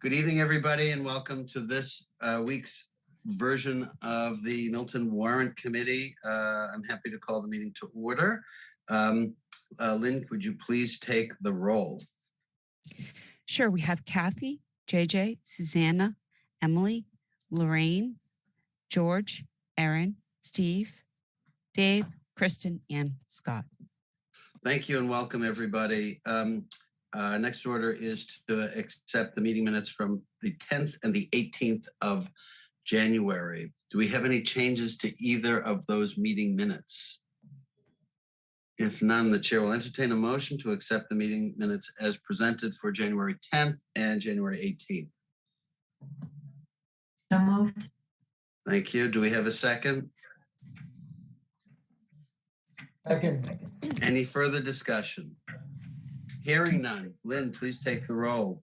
Good evening, everybody, and welcome to this week's version of the Milton Warrant Committee. I'm happy to call the meeting to order. Lynn, would you please take the roll? Sure. We have Kathy, JJ, Susanna, Emily, Lorraine, George, Erin, Steve, Dave, Kristen, and Scott. Thank you and welcome, everybody. Next order is to accept the meeting minutes from the 10th and the 18th of January. Do we have any changes to either of those meeting minutes? If none, the chair will entertain a motion to accept the meeting minutes as presented for January 10th and January 18th. So moved. Thank you. Do we have a second? Second. Any further discussion? Hearing none. Lynn, please take the roll.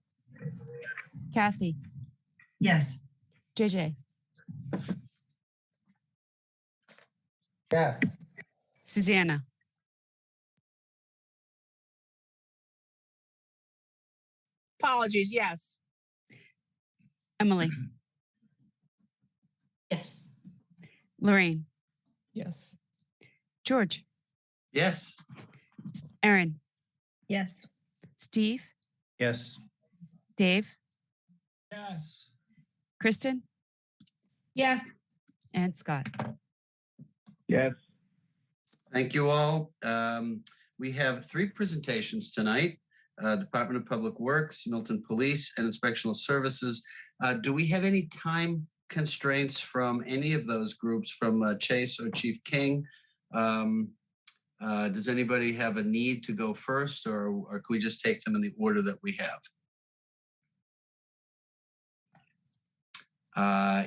Kathy. Yes. JJ. Yes. Susanna. Apologies, yes. Emily. Yes. Lorraine. Yes. George. Yes. Erin. Yes. Steve. Yes. Dave. Yes. Kristen. Yes. And Scott. Yes. Thank you all. We have three presentations tonight. Department of Public Works, Milton Police, and Inspectional Services. Do we have any time constraints from any of those groups, from Chase or Chief King? Does anybody have a need to go first, or can we just take them in the order that we have?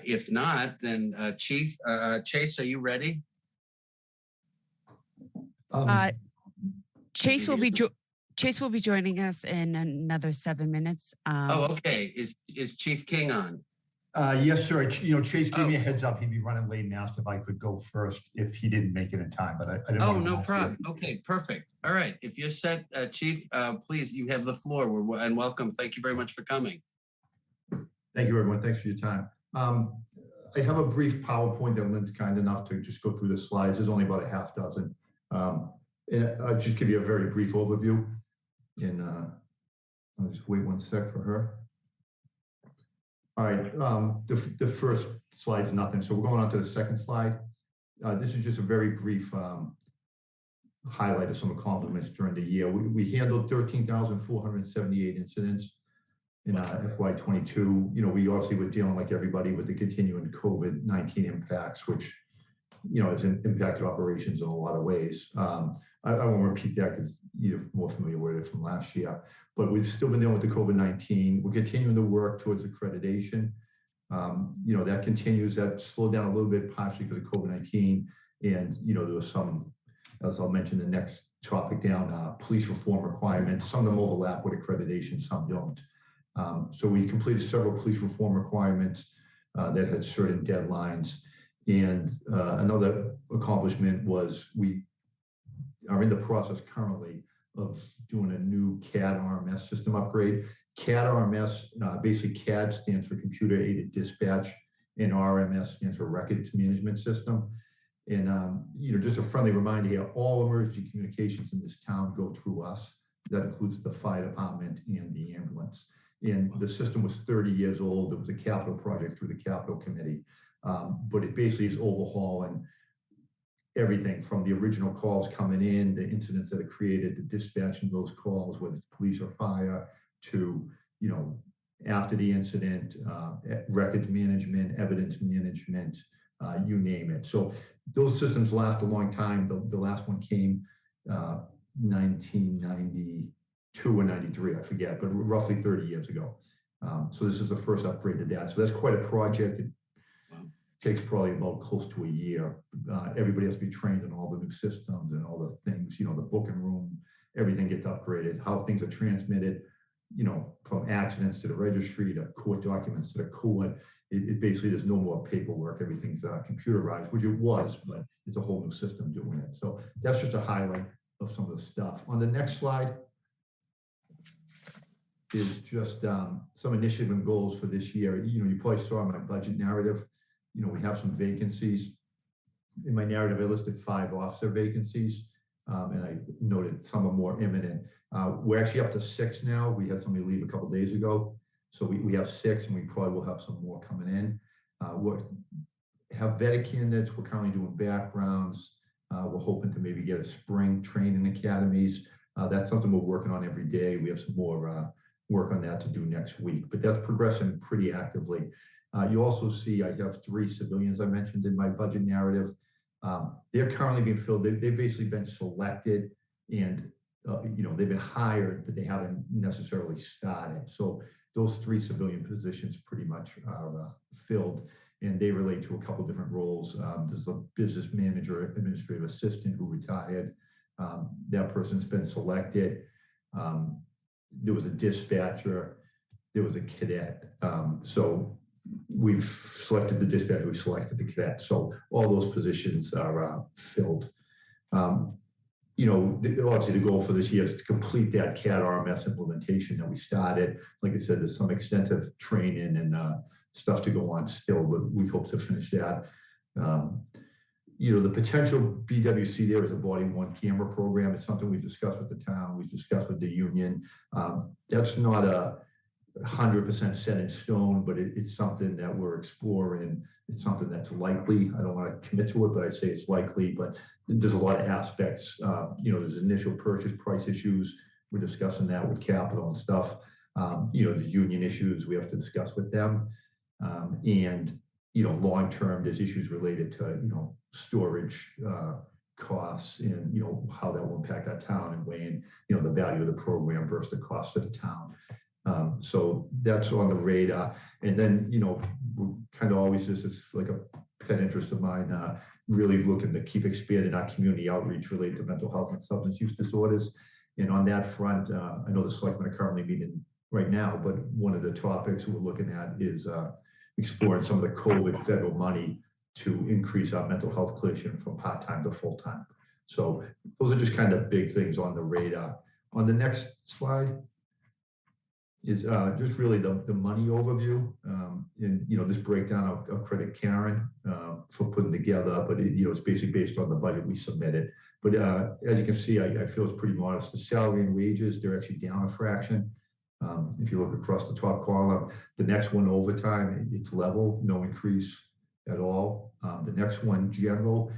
If not, then Chief, Chase, are you ready? Chase will be joining us in another 7 minutes. Okay. Is Chief King on? Yes, sir. Chase gave me a heads up. He'd be running late and asked if I could go first if he didn't make it in time, but I didn't. Oh, no problem. Okay, perfect. All right. If you're set, Chief, please, you have the floor. And welcome. Thank you very much for coming. Thank you, everyone. Thanks for your time. I have a brief PowerPoint that Lynn's kind enough to just go through the slides. There's only about a half dozen. And I'll just give you a very brief overview. And I'll just wait 1 sec for her. All right, the first slide's nothing. So we're going on to the second slide. This is just a very brief highlight of some accomplishments during the year. We handled 13,478 incidents in FY22. We obviously were dealing, like everybody, with the continuing COVID-19 impacts, which has impacted operations in a lot of ways. I won't repeat that because you're more familiar with it from last year, but we've still been dealing with the COVID-19. We're continuing to work towards accreditation. That continues. That slowed down a little bit, partially because of COVID-19. And, there was some, as I'll mention the next topic down, police reform requirements. Some of them overlap with accreditation, some don't. So we completed several police reform requirements that had certain deadlines. And another accomplishment was we are in the process currently of doing a new CAD RMS system upgrade. CAD RMS, basically CAD stands for Computer Aided Dispatch, and RMS stands for Records Management System. And just a friendly reminder here, all emergency communications in this town go through us. That includes the fire department and the ambulance. And the system was 30 years old. It was a capital project through the capital committee. But it basically is overhauling everything from the original calls coming in, the incidents that are created, the dispatching of those calls, whether it's police or fire, to, after the incident, records management, evidence management, you name it. So those systems last a long time. The last one came 1992 or 93, I forget, but roughly 30 years ago. So this is the first upgrade to that. So that's quite a project. It takes probably about close to a year. Everybody has to be trained on all the new systems and all the things, the booking room, everything gets upgraded, how things are transmitted, from accidents to the registry to court documents to the court. It basically, there's no more paperwork. Everything's computerized, which it was, but it's a whole new system doing it. So that's just a highlight of some of the stuff. On the next slide, is just some initiative and goals for this year. You probably saw my budget narrative. We have some vacancies. In my narrative, I listed 5 officer vacancies, and I noted some are more imminent. We're actually up to 6 now. We had somebody leave a couple days ago. So we have 6, and we probably will have some more coming in. We have vetted candidates. We're currently doing backgrounds. We're hoping to maybe get a spring training academies. That's something we're working on every day. We have some more work on that to do next week, but that's progressing pretty actively. You also see I have 3 civilians I mentioned in my budget narrative. They're currently being filled. They've basically been selected, and they've been hired, but they haven't necessarily started. So those 3 civilian positions pretty much are filled, and they relate to a couple of different roles. There's a business manager, administrative assistant who retired. That person's been selected. There was a dispatcher. There was a cadet. So we've selected the dispatcher. We've selected the cadet. So all those positions are filled. Obviously the goal for this year is to complete that CAD RMS implementation that we started. Like I said, there's some extensive training and stuff to go on still, but we hope to finish that. The potential BWC there is a body worn camera program. It's something we've discussed with the town. We've discussed with the union. That's not 100% set in stone, but it's something that we're exploring. It's something that's likely. I don't want to commit to it, but I'd say it's likely. But there's a lot of aspects. There's initial purchase price issues. We're discussing that with capital and stuff. There's union issues we have to discuss with them. And long term, there's issues related to storage costs and how that will impact our town and weighing the value of the program versus the cost of the town. So that's on the radar. And then we're kind of always, this is like a pet interest of mine, really looking to keep expanding our community outreach related to mental health and substance use disorders. And on that front, I know the selectmen are currently meeting right now, but one of the topics we're looking at is exploring some of the COVID federal money to increase our mental health clinician from part-time to full-time. So those are just kind of big things on the radar. On the next slide is just really the money overview. And this breakdown, I'll credit Karen for putting together, but it's basically based on the budget we submitted. But as you can see, I feel it's pretty modest. The salary and wages, they're actually down a fraction. If you look across the top column, the next one, overtime, it's level, no increase at all. The next one, general,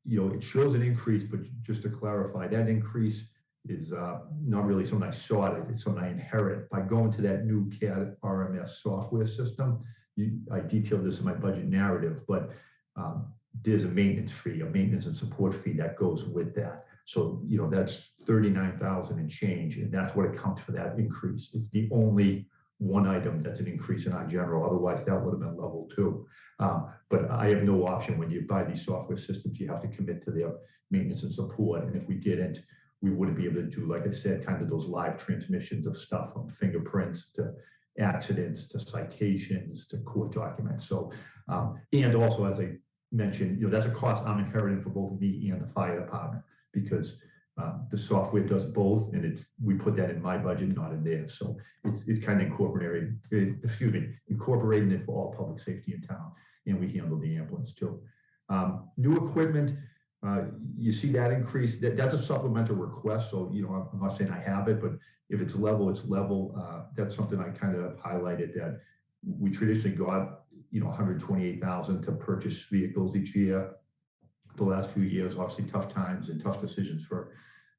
it shows an increase, but just to clarify, that increase is not really something I sought. It's something I inherit by going to that new CAD RMS software system. I detailed this in my budget narrative, but there's a maintenance fee, a maintenance and support fee that goes with that. So, that's $39,000 and change, and that's what accounts for that increase. It's the only one item that's an increase in our general. Otherwise, that would have been level 2. But I have no option. When you buy these software systems, you have to commit to their maintenance and support. And if we didn't, we wouldn't be able to do, like I said, kind of those live transmissions of stuff from fingerprints to accidents to citations to court documents. So, and also, as I mentioned, that's a cost I'm inheriting for both me and the fire department, because the software does both, and we put that in my budget, not in theirs. So it's kind of incorporating it for all public safety in town, and we handle the ambulance too. New equipment, you see that increase. That's a supplemental request, so I'm not saying I have it, but if it's level, it's level. That's something I kind of highlighted, that we traditionally got $128,000 to purchase vehicles each year. The last few years, obviously tough times and tough decisions for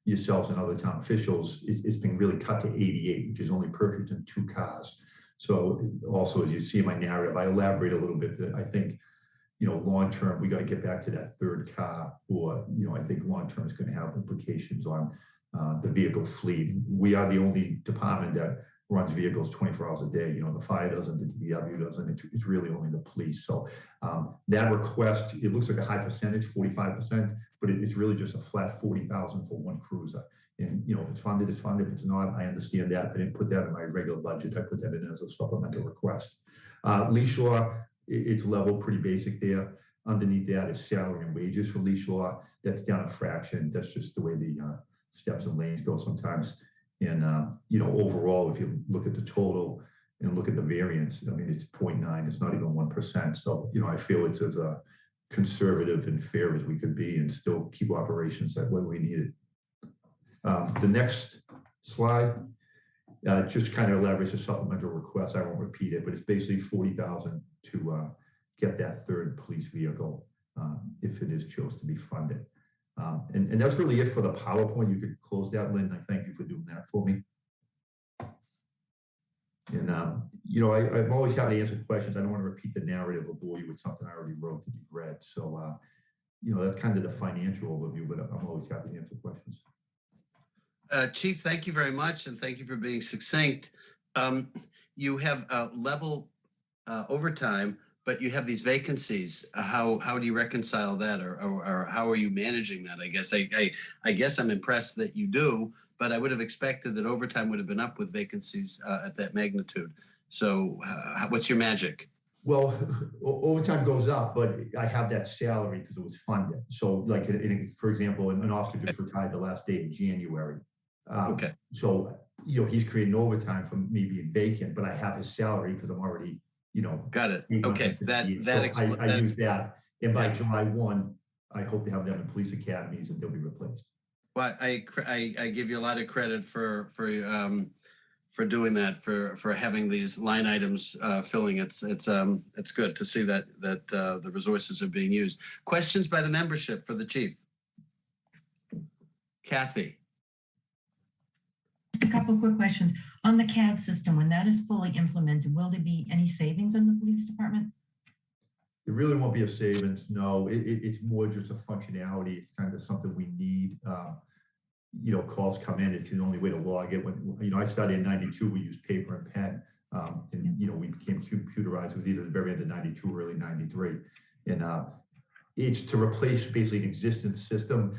yourselves and other town officials, it's been really cut to 88, which is only purchasing 2 cars. So also, as you see in my narrative, I elaborate a little bit that I think, long term, we got to get back to that 3rd car, or, I think long term is going to have implications on the vehicle fleet. We are the only department that runs vehicles 24 hours a day. The fire doesn't, the DPW doesn't. It's really only the police. So that request, it looks like a high percentage, 45%, but it's really just a flat 40,000 for one cruiser. And if it's funded, it's funded. If it's not, I understand that. I didn't put that in my regular budget. I put that in as a supplemental request. Lee Shaw, it's level, pretty basic there. Underneath that is salary and wages for Lee Shaw. That's down a fraction. That's just the way the steps and lanes go sometimes. And, overall, if you look at the total and look at the variance, I mean, it's 0.9, it's not even 1%. So, I feel it's as conservative and fair as we could be and still keep operations that way we need it. The next slide just kind of elaborates a supplemental request. I won't repeat it, but it's basically $40,000 to get that third police vehicle if it is chose to be funded. And that's really it for the PowerPoint. You could close that, Lynn. I thank you for doing that for me. And, I'm always happy to answer questions. I don't want to repeat the narrative or bore you with something I already wrote that you've read. So, that's kind of the financial overview, but I'm always happy to answer questions. Chief, thank you very much, and thank you for being succinct. You have level overtime, but you have these vacancies. How do you reconcile that, or how are you managing that? I guess I'm impressed that you do, but I would have expected that overtime would have been up with vacancies at that magnitude. So, what's your magic? Well, overtime goes up, but I have that salary because it was funded. So, like, for example, an officer just retired the last day of January. Okay. So, he's creating overtime from me being vacant, but I have his salary because I'm already, Got it. Okay. I use that. And by July 1, I hope to have them in police academies and they'll be replaced. Well, I give you a lot of credit for doing that, for having these line items filling. It's good to see that the resources are being used. Questions by the membership for the chief? Kathy. A couple of quick questions. On the CAD system, when that is fully implemented, will there be any savings in the police department? It really won't be a savings, no. It's more just a functionality. It's kind of something we need. Calls come in. It's the only way to log it. When I started in '92, we used paper and pen, and we became computerized. It was either the very end of '92 or early '93, and it's to replace basically an existing system.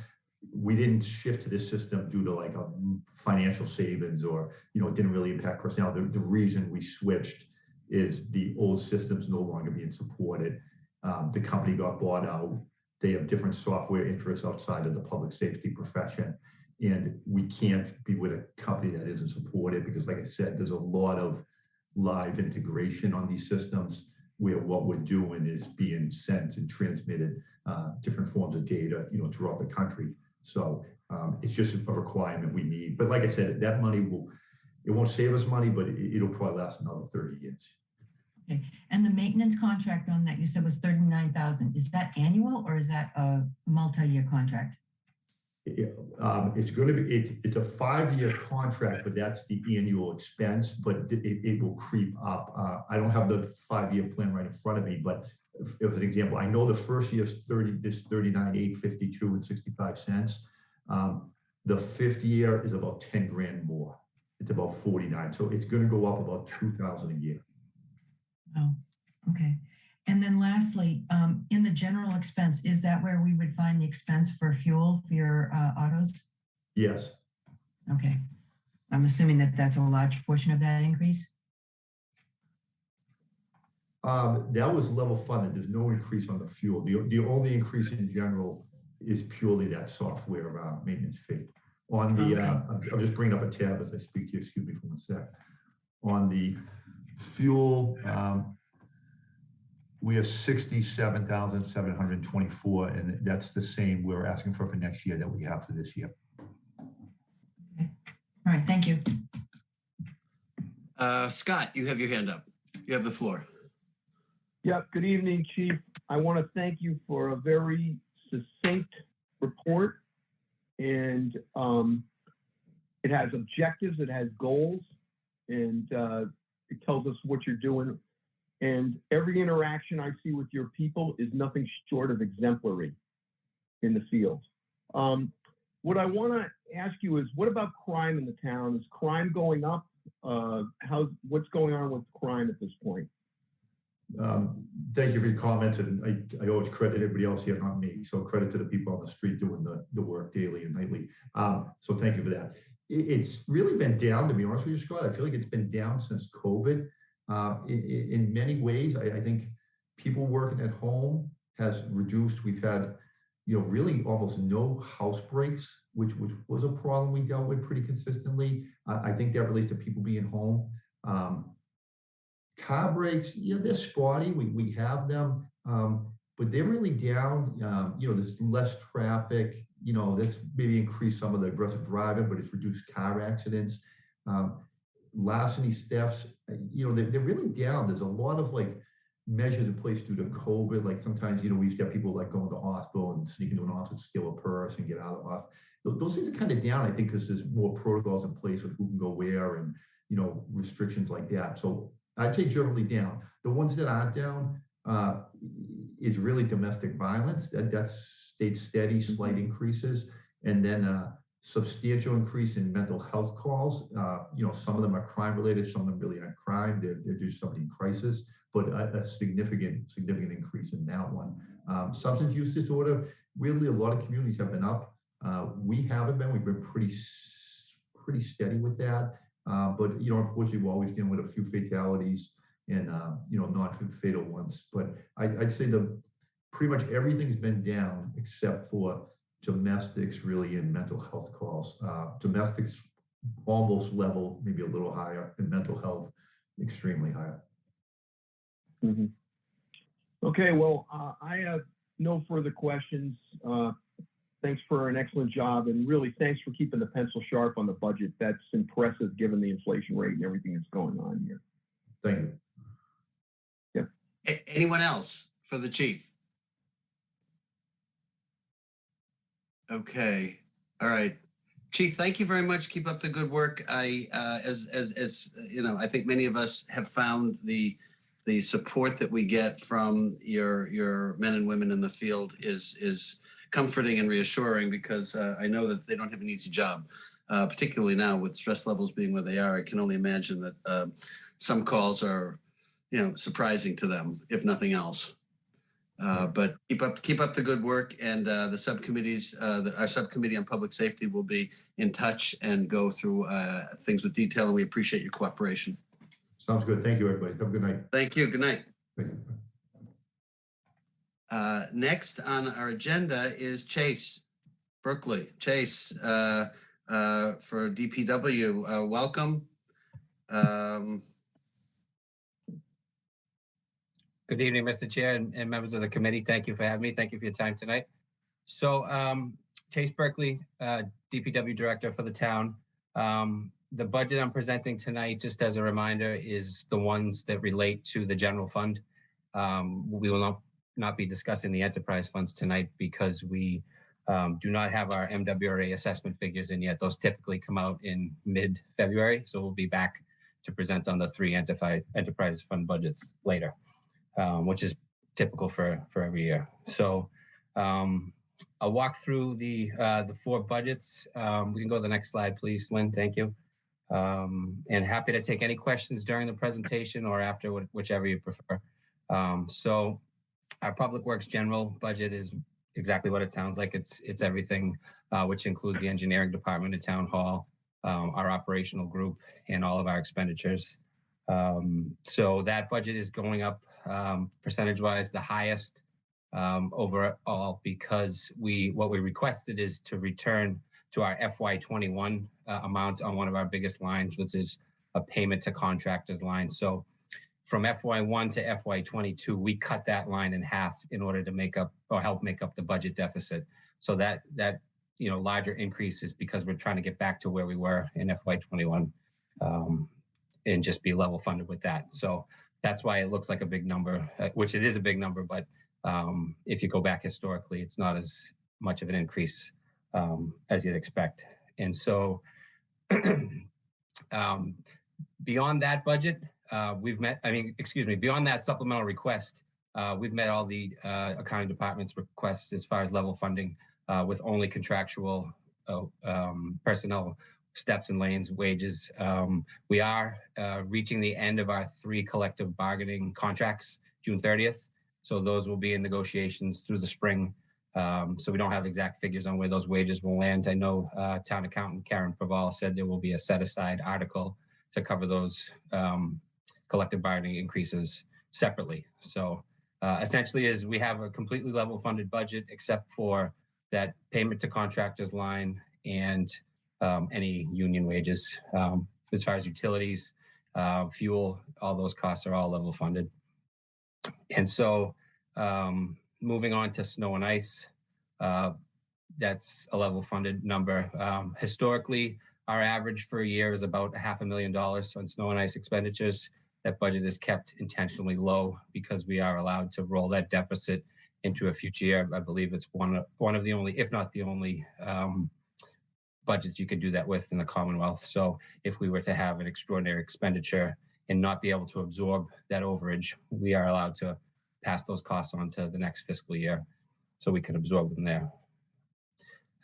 We didn't shift to this system due to like a financial savings or, it didn't really impact personnel. The reason we switched is the old system's no longer being supported. The company got bought out. They have different software interests outside of the public safety profession. And we can't be with a company that isn't supported because, like I said, there's a lot of live integration on these systems where what we're doing is being sent and transmitted different forms of data, throughout the country. So it's just a requirement we need. But like I said, that money it won't save us money, but it'll probably last another 30 years. Okay. And the maintenance contract on that you said was $39,000. Is that annual or is that a multi-year contract? It's going to be, it's a 5-year contract, but that's the annual expense, but it will creep up. I don't have the 5-year plan right in front of me, but if an example, I know the first year is $39,852 and 65 cents. The 5th year is about 10 grand more. It's about 49. So it's going to go up about 2,000 a year. Oh, okay. And then lastly, in the general expense, is that where we would find the expense for fuel for your autos? Yes. Okay. I'm assuming that that's a large portion of that increase? That was level funded. There's no increase on the fuel. The only increase in general is purely that software maintenance fee. On the, I'll just bring up a tab as I speak to you. Excuse me for 1 sec. On the fuel, we have 67,724, and that's the same we're asking for next year that we have for this year. Okay. All right, thank you. Scott, you have your hand up. You have the floor. Yep. Good evening, Chief. I want to thank you for a very succinct report, and it has objectives, it has goals, and it tells us what you're doing. And every interaction I see with your people is nothing short of exemplary in the field. What I want to ask you is, what about crime in the town? Is crime going up? What's going on with crime at this point? Thank you for your comments, and I always credit everybody else here, not me. So credit to the people on the street doing the work daily and nightly. So thank you for that. It's really been down, to be honest with you, Scott. I feel like it's been down since COVID. In many ways, I think people working at home has reduced. We've had, really almost no house breaks, which was a problem we dealt with pretty consistently. I think that relates to people being home. Car breaks, they're spotty. We have them, but they're really down. There's less traffic. That's maybe increased some of the aggressive driving, but it's reduced car accidents. Larceny thefts, they're really down. There's a lot of measures in place due to COVID. Like sometimes, we used to have people going to hospital and sneak into an office, steal a purse and get out of the hospital. Those things are kind of down, I think, because there's more protocols in place with who can go where and, restrictions like that. So I'd say generally down. The ones that aren't down is really domestic violence. That's stayed steady, slight increases. And then substantial increase in mental health calls. Some of them are crime related, some of them really aren't crime. They're just somebody in crisis, but a significant increase in that one. Substance use disorder, really a lot of communities have been up. We haven't been, we've been pretty steady with that. But unfortunately, we're always dealing with a few fatalities and non-fatal ones. But I'd say pretty much everything's been down except for domestics, really, and mental health calls. Domestics almost level, maybe a little higher, and mental health extremely higher. Mm-hmm. Okay, well, I have no further questions. Thanks for an excellent job, and really thanks for keeping the pencil sharp on the budget. That's impressive given the inflation rate and everything that's going on here. Thank you. Yeah. Anyone else for the chief? Okay. All right. Chief, thank you very much. Keep up the good work. As I think many of us have found the support that we get from your men and women in the field is comforting and reassuring, because I know that they don't have an easy job, particularly now with stress levels being where they are. I can only imagine that some calls are, surprising to them, if nothing else. But keep up the good work, and the subcommittees, our subcommittee on public safety will be in touch and go through things with detail, and we appreciate your cooperation. Sounds good. Thank you, everybody. Have a good night. Thank you. Good night. Thank you. Next on our agenda is Chase Berkeley. Chase, for DPW, welcome. Good evening, Mr. Chair and members of the committee. Thank you for having me. Thank you for your time tonight. So Chase Berkeley, DPW Director for the town. The budget I'm presenting tonight, just as a reminder, is the ones that relate to the general fund. We will not be discussing the enterprise funds tonight because we do not have our MWRA assessment figures in yet. Those typically come out in mid-February. So we'll be back to present on the three enterprise fund budgets later. Which is typical for every year. So I'll walk through the four budgets. We can go to the next slide, please, Lynn. Thank you. And happy to take any questions during the presentation or after, whichever you prefer. So our Public Works general budget is exactly what it sounds like. It's everything, which includes the engineering department at Town Hall, our operational group, and all of our expenditures. So that budget is going up percentage-wise the highest overall, because what we requested is to return to our FY21 amount on one of our biggest lines, which is a payment to contractors line. So from FY1 to FY22, we cut that line in half in order to make up or help make up the budget deficit. So that larger increase is because we're trying to get back to where we were in FY21 and just be level funded with that. So that's why it looks like a big number, which it is a big number, but if you go back historically, it's not as much of an increase as you'd expect. And so beyond that budget, beyond that supplemental request, we've met all the accounting department's requests as far as level funding with only contractual personnel steps and lanes, wages. We are reaching the end of our 3 collective bargaining contracts, June 30th. So those will be in negotiations through the spring. So we don't have exact figures on where those wages will land. I know town accountant Karen Praval said there will be a set aside article to cover those collective bargaining increases separately. So essentially is we have a completely level funded budget except for that payment to contractors line and any union wages. As far as utilities, fuel, all those costs are all level funded. And so moving on to snow and ice, that's a level funded number. Historically, our average for a year is about $500,000 on snow and ice expenditures. That budget is kept intentionally low because we are allowed to roll that deficit into a future year. I believe it's one of the only, if not the only, budgets you could do that with in the Commonwealth. So if we were to have an extraordinary expenditure and not be able to absorb that overage, we are allowed to pass those costs on to the next fiscal year so we can absorb them there.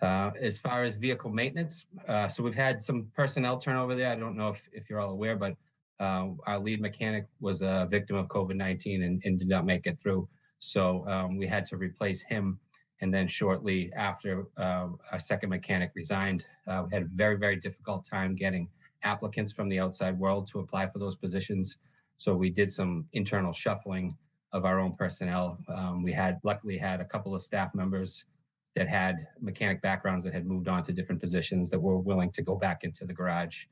As far as vehicle maintenance, so we've had some personnel turnover there. I don't know if you're all aware, but our lead mechanic was a victim of COVID-19 and did not make it through. So we had to replace him. And then shortly after, our second mechanic resigned. We had a very, very difficult time getting applicants from the outside world to apply for those positions. So we did some internal shuffling of our own personnel. We luckily had a couple of staff members that had mechanic backgrounds that had moved on to different positions that were willing to go back into the garage.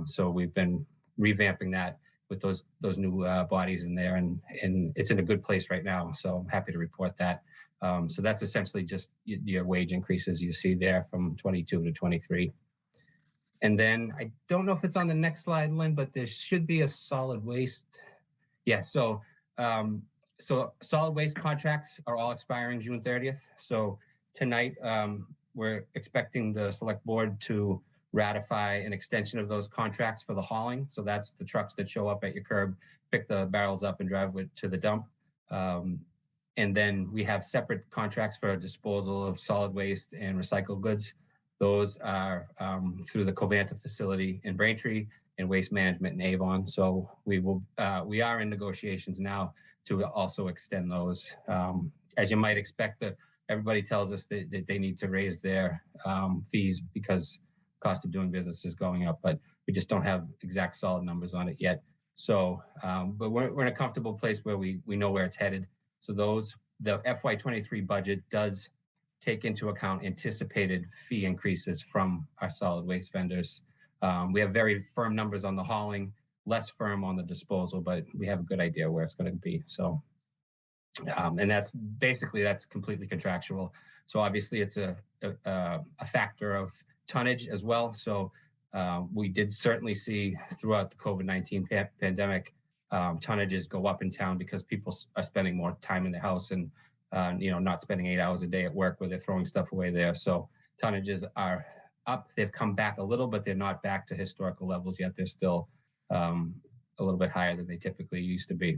So we've been revamping that with those new bodies in there, and it's in a good place right now. So I'm happy to report that. So that's essentially just your wage increases you see there from 22 to 23. And then I don't know if it's on the next slide, Lynn, but there should be a solid waste. Yeah, so solid waste contracts are all expiring June 30th. So tonight, we're expecting the select board to ratify an extension of those contracts for the hauling. So that's the trucks that show up at your curb, pick the barrels up and drive it to the dump. And then we have separate contracts for disposal of solid waste and recycled goods. Those are through the Covanta facility in Braintree and Waste Management in Avon. So we are in negotiations now to also extend those. As you might expect, everybody tells us that they need to raise their fees because cost of doing business is going up, but we just don't have exact solid numbers on it yet. So, but we're in a comfortable place where we know where it's headed. So the FY23 budget does take into account anticipated fee increases from our solid waste vendors. We have very firm numbers on the hauling, less firm on the disposal, but we have a good idea where it's going to be. So, and that's completely contractual. So obviously it's a factor of tonnage as well. So we did certainly see throughout the COVID-19 pandemic, tonnages go up in town because people are spending more time in the house and not spending 8 hours a day at work where they're throwing stuff away there. So tonnages are up. They've come back a little, but they're not back to historical levels yet. They're still a little bit higher than they typically used to be.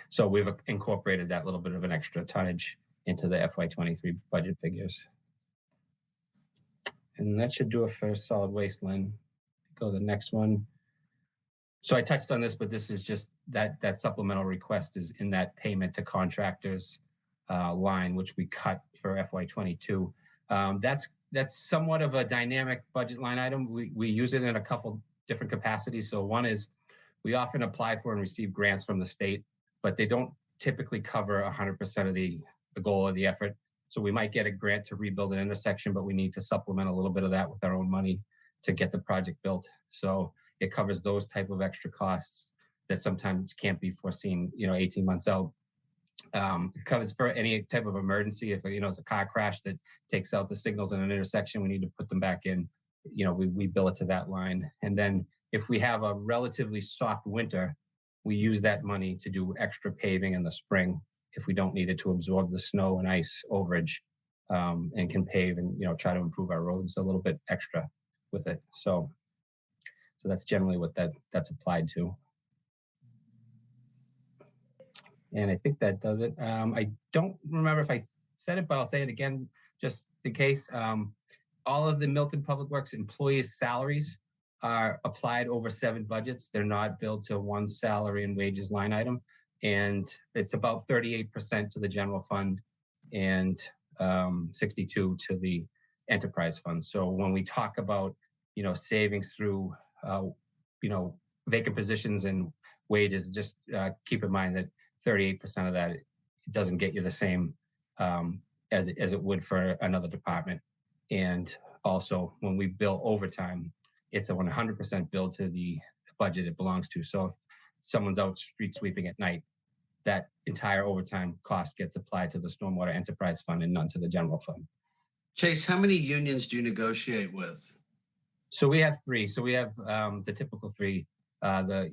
So we've incorporated that little bit of an extra tonnage into the FY23 budget figures. And that should do it for solid waste, Lynn. Go to the next one. So I touched on this, but this is just that supplemental request is in that payment to contractors line, which we cut for FY22. That's somewhat of a dynamic budget line item. We use it in a couple different capacities. So one is we often apply for and receive grants from the state, but they don't typically cover 100% of the goal of the effort. So we might get a grant to rebuild an intersection, but we need to supplement a little bit of that with our own money to get the project built. So it covers those type of extra costs that sometimes can't be foreseen, 18 months out. It covers for any type of emergency. If, it's a car crash that takes out the signals in an intersection, we need to put them back in. We bill it to that line. And then if we have a relatively soft winter, we use that money to do extra paving in the spring if we don't need it to absorb the snow and ice overage, and can pave and, try to improve our roads a little bit extra with it. So that's generally what that's applied to. And I think that does it. I don't remember if I said it, but I'll say it again, just in case. All of the Milton Public Works employees' salaries are applied over 7 budgets. They're not billed to one salary and wages line item. And it's about 38% to the general fund and 62% to the enterprise fund. So when we talk about, savings through, vacant positions and wages, just keep in mind that 38% of that, it doesn't get you the same as it would for another department. And also, when we bill overtime, it's a 100% bill to the budget it belongs to. So if someone's out street sweeping at night, that entire overtime cost gets applied to the Stormwater Enterprise Fund and none to the general fund. Chase, how many unions do you negotiate with? So we have three. So we have the typical three: the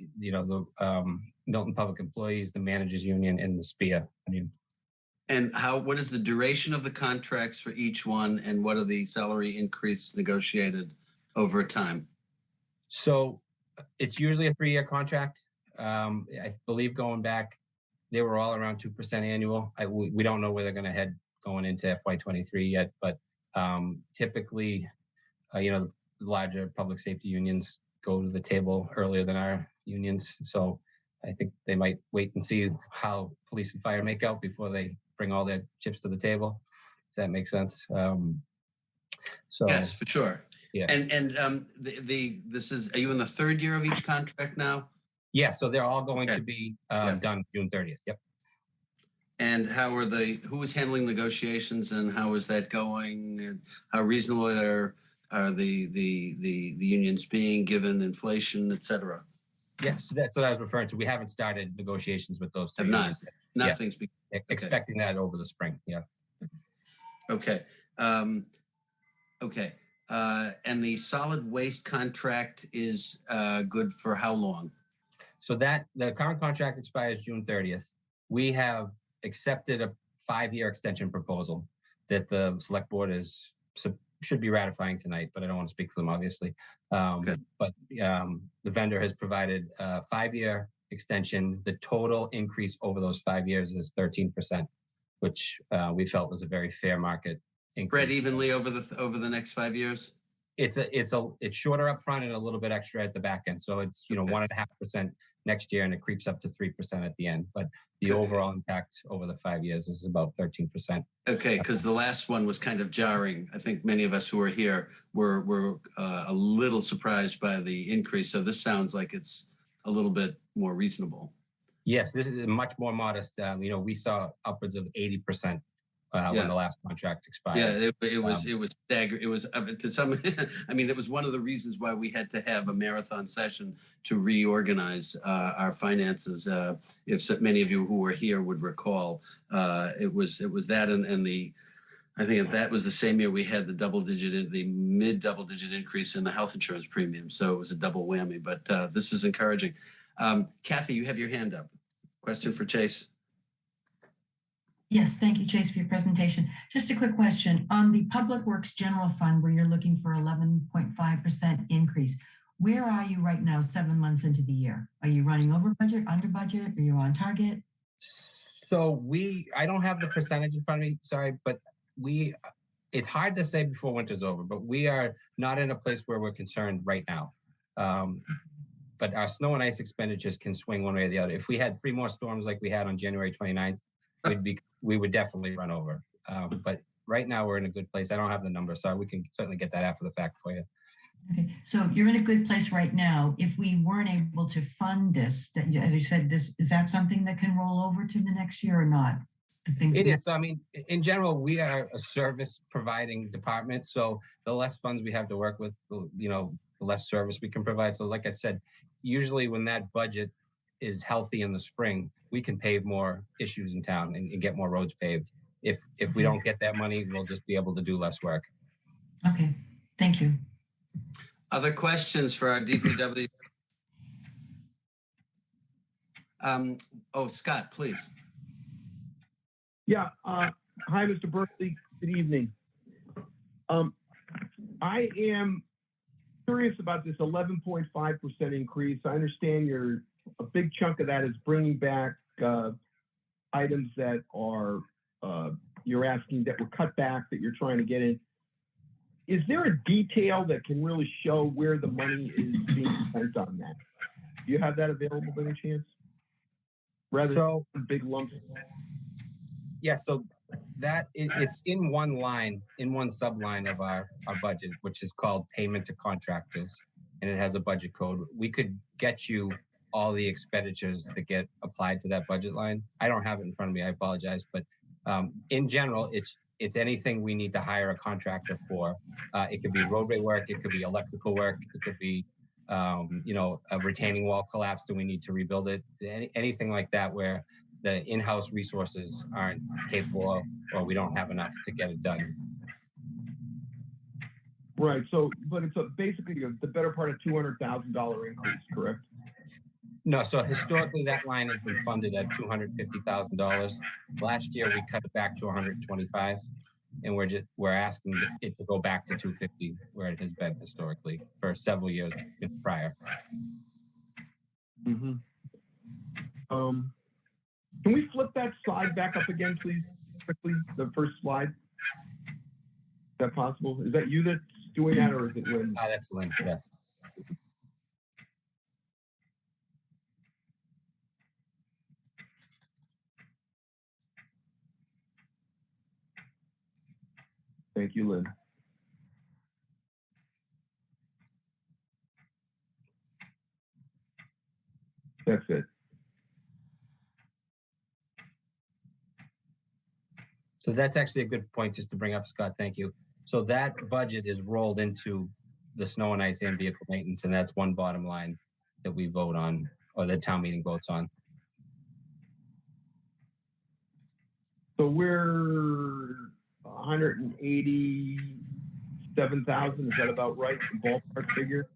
Milton Public Employees, the Managers Union, and the SPIA. And what is the duration of the contracts for each one, and what are the salary increase negotiated over time? So it's usually a 3-year contract. I believe going back, they were all around 2% annual. We don't know where they're going to head going into FY23 yet, but typically, the larger public safety unions go to the table earlier than our unions. So I think they might wait and see how police and fire make out before they bring all their chips to the table. If that makes sense. So yes, for sure. Yeah. And this is, are you in the 3rd year of each contract now? Yeah. So they're all going Okay. to be Yeah. done June 30th. Yep. And who is handling negotiations, and how is that going? And how reasonable are the unions being, given inflation, et cetera? Yes, that's what I was referring to. We haven't started negotiations with those three Have not. unions yet. Nothing's Expecting that over the spring. Yeah. okay. Okay. And the solid waste contract is good for how long? So the current contract expires June 30th. We have accepted a 5-year extension proposal that the select board should be ratifying tonight, but I don't want to speak for them, obviously. But the vendor has provided a 5-year extension. The total increase over those 5 years is 13%, which we felt was a very fair market increase. Spread evenly over the next 5 years? It's shorter up front and a little bit extra at the back end. So it's 1.5% next year, and it creeps up to 3% at the end. But the overall impact over the 5 years is about 13%. Okay, because the last one was kind of jarring. I think many of us who are here were a little surprised by the increase. So this sounds like it's a little bit more reasonable. Yes, this is much more modest. We saw upwards of 80% when the last contract expired. Yeah, it was staggering. It was to some. I mean, it was one of the reasons why we had to have a marathon session to reorganize our finances. If so many of you who were here would recall, it was that and the. I think that was the same year we had the mid double digit increase in the health insurance premium. So it was a double whammy. But this is encouraging. Kathy, you have your hand up. Question for Chase. Yes, thank you, Chase, for your presentation. Just a quick question. On the Public Works General Fund, where you're looking for 11.5% increase, where are you right now, 7 months into the year? Are you running over budget, under budget? Are you on target? So I don't have the percentage in front of me, sorry, but it's hard to say before winter's over, but we are not in a place where we're concerned right now. But our snow and ice expenditures can swing one way or the other. If we had 3 more storms like we had on January 29th, we would definitely run over. But right now we're in a good place. I don't have the number, so we can certainly get that after the fact for you. Okay, so you're in a good place right now. If we weren't able to fund this, as you said, is that something that can roll over to the next year or not? It is. So, I mean, in general, we are a service providing department. So the less funds we have to work with, the less service we can provide. So like I said, usually when that budget is healthy in the spring, we can pave more issues in town and get more roads paved. If we don't get that money, we'll just be able to do less work. Okay, thank you. Other questions for our DPW? Scott, please. Yeah. Hi, Mr. Berkeley. Good evening. I am curious about this 11.5% increase. I understand a big chunk of that is bringing back items that are you're asking that were cut back that you're trying to get in. Is there a detail that can really show where the money is being spent on that? Do you have that available by any chance? Rather than big lumps. Yeah, so that it's in one line, in one subline of our budget, which is called payment to contractors, and it has a budget code. We could get you all the expenditures that get applied to that budget line. I don't have it in front of me, I apologize, but in general, it's it's anything we need to hire a contractor for. It could be roadway work, it could be electrical work, it could be, a retaining wall collapsed and we need to rebuild it. Anything like that where the in-house resources aren't capable of, or we don't have enough to get it done. Right. So, but it's basically the better part of $200,000 increase, correct? No, so historically that line has been funded at $250,000. Last year we cut it back to 125, and we're asking it to go back to 250 where it has been historically for several years prior. Mm-hmm. Can we flip that slide back up again, please, quickly? The first slide. Is that possible? Is that you that's doing that, or is it Lynn? That's Lynn. Yeah. Thank you, Lynn. That's it. So that's actually a good point just to bring up, Scott. Thank you. So that budget is rolled into the snow and ice and vehicle maintenance, and that's one bottom line that we vote on, or the town meeting votes on. So we're 187,000. Is that about right? The ballpark figure?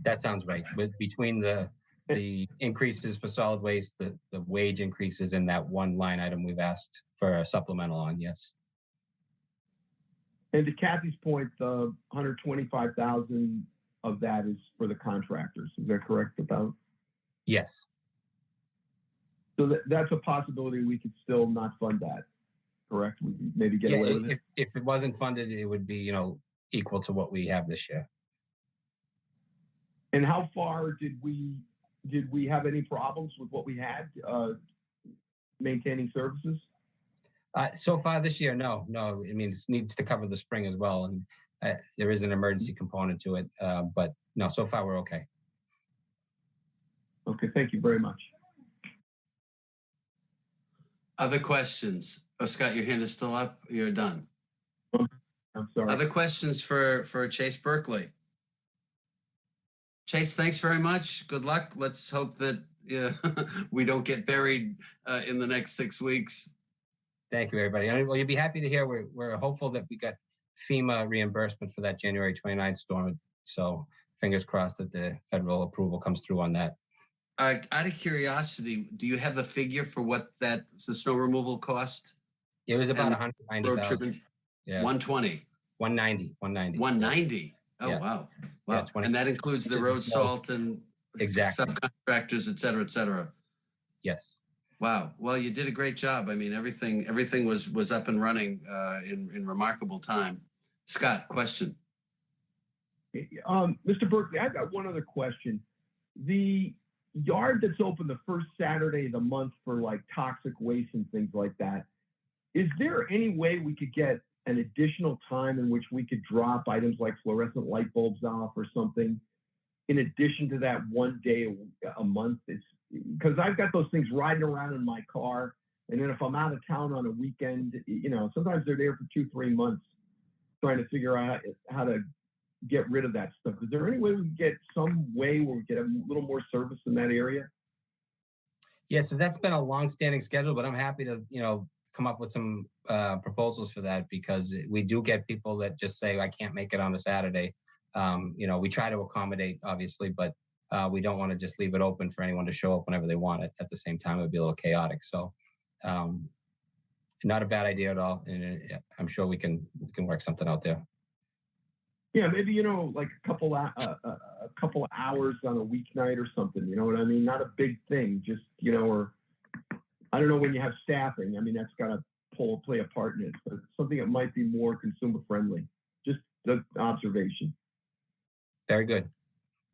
That sounds right. With between the increases for solid waste, the wage increases, in that one line item we've asked for a supplemental on, yes. And to Kathy's point, the 125,000 of that is for the contractors. Is that correct? About? Yes. So that's a possibility we could still not fund that, correct? We could maybe get away with it? If it wasn't funded, it would be, equal to what we have this year. And how far did we have any problems with what we had maintaining services? So far this year, no. I mean, it needs to cover the spring as well, and there is an emergency component to it. But no, so far we're okay. Okay, thank you very much. Other questions? Oh, Scott, your hand is still up. You're done. I'm sorry. Other questions for Chase Berkeley? Chase, thanks very much. Good luck. Let's hope that we don't get buried in the next 6 weeks. Thank you, everybody. Well, you'll be happy to hear we're hopeful that we got FEMA reimbursement for that January 29th storm. So fingers crossed that the federal approval comes through on that. Out of curiosity, do you have the figure for what the snow removal cost? It was about 190,000. Yeah. 120. 190. 190. Oh, yeah. Wow. Yeah, and that includes the road salt and exactly subcontractors, et cetera, et cetera. Yes. Wow. Well, you did a great job. I mean, everything was up and running in remarkable time. Scott, question. Mr. Berkeley, I've got one other question. The yard that's open the first Saturday of the month for like toxic waste and things like that, is there any way we could get an additional time in which we could drop items like fluorescent light bulbs off or something in addition to that one day a month? It's because I've got those things riding around in my car, and then if I'm out of town on a weekend, sometimes they're there for 2-3 months trying to figure out how to get rid of that stuff. Is there any way we can get some way where we get a little more service in that area? Yeah, so that's been a long-standing schedule, but I'm happy to, come up with some proposals for that, because we do get people that just say, I can't make it on a Saturday. We try to accommodate, obviously, but we don't want to just leave it open for anyone to show up whenever they want it. At the same time, it would be a little chaotic. So not a bad idea at all. And I'm sure we can work something out there. Yeah, maybe, like a couple hours on a weeknight or something, you know what I mean? Not a big thing, just, or I don't know when you have staffing. I mean, that's got to play a part in it, but something that might be more consumer friendly. Just the observation. Very good.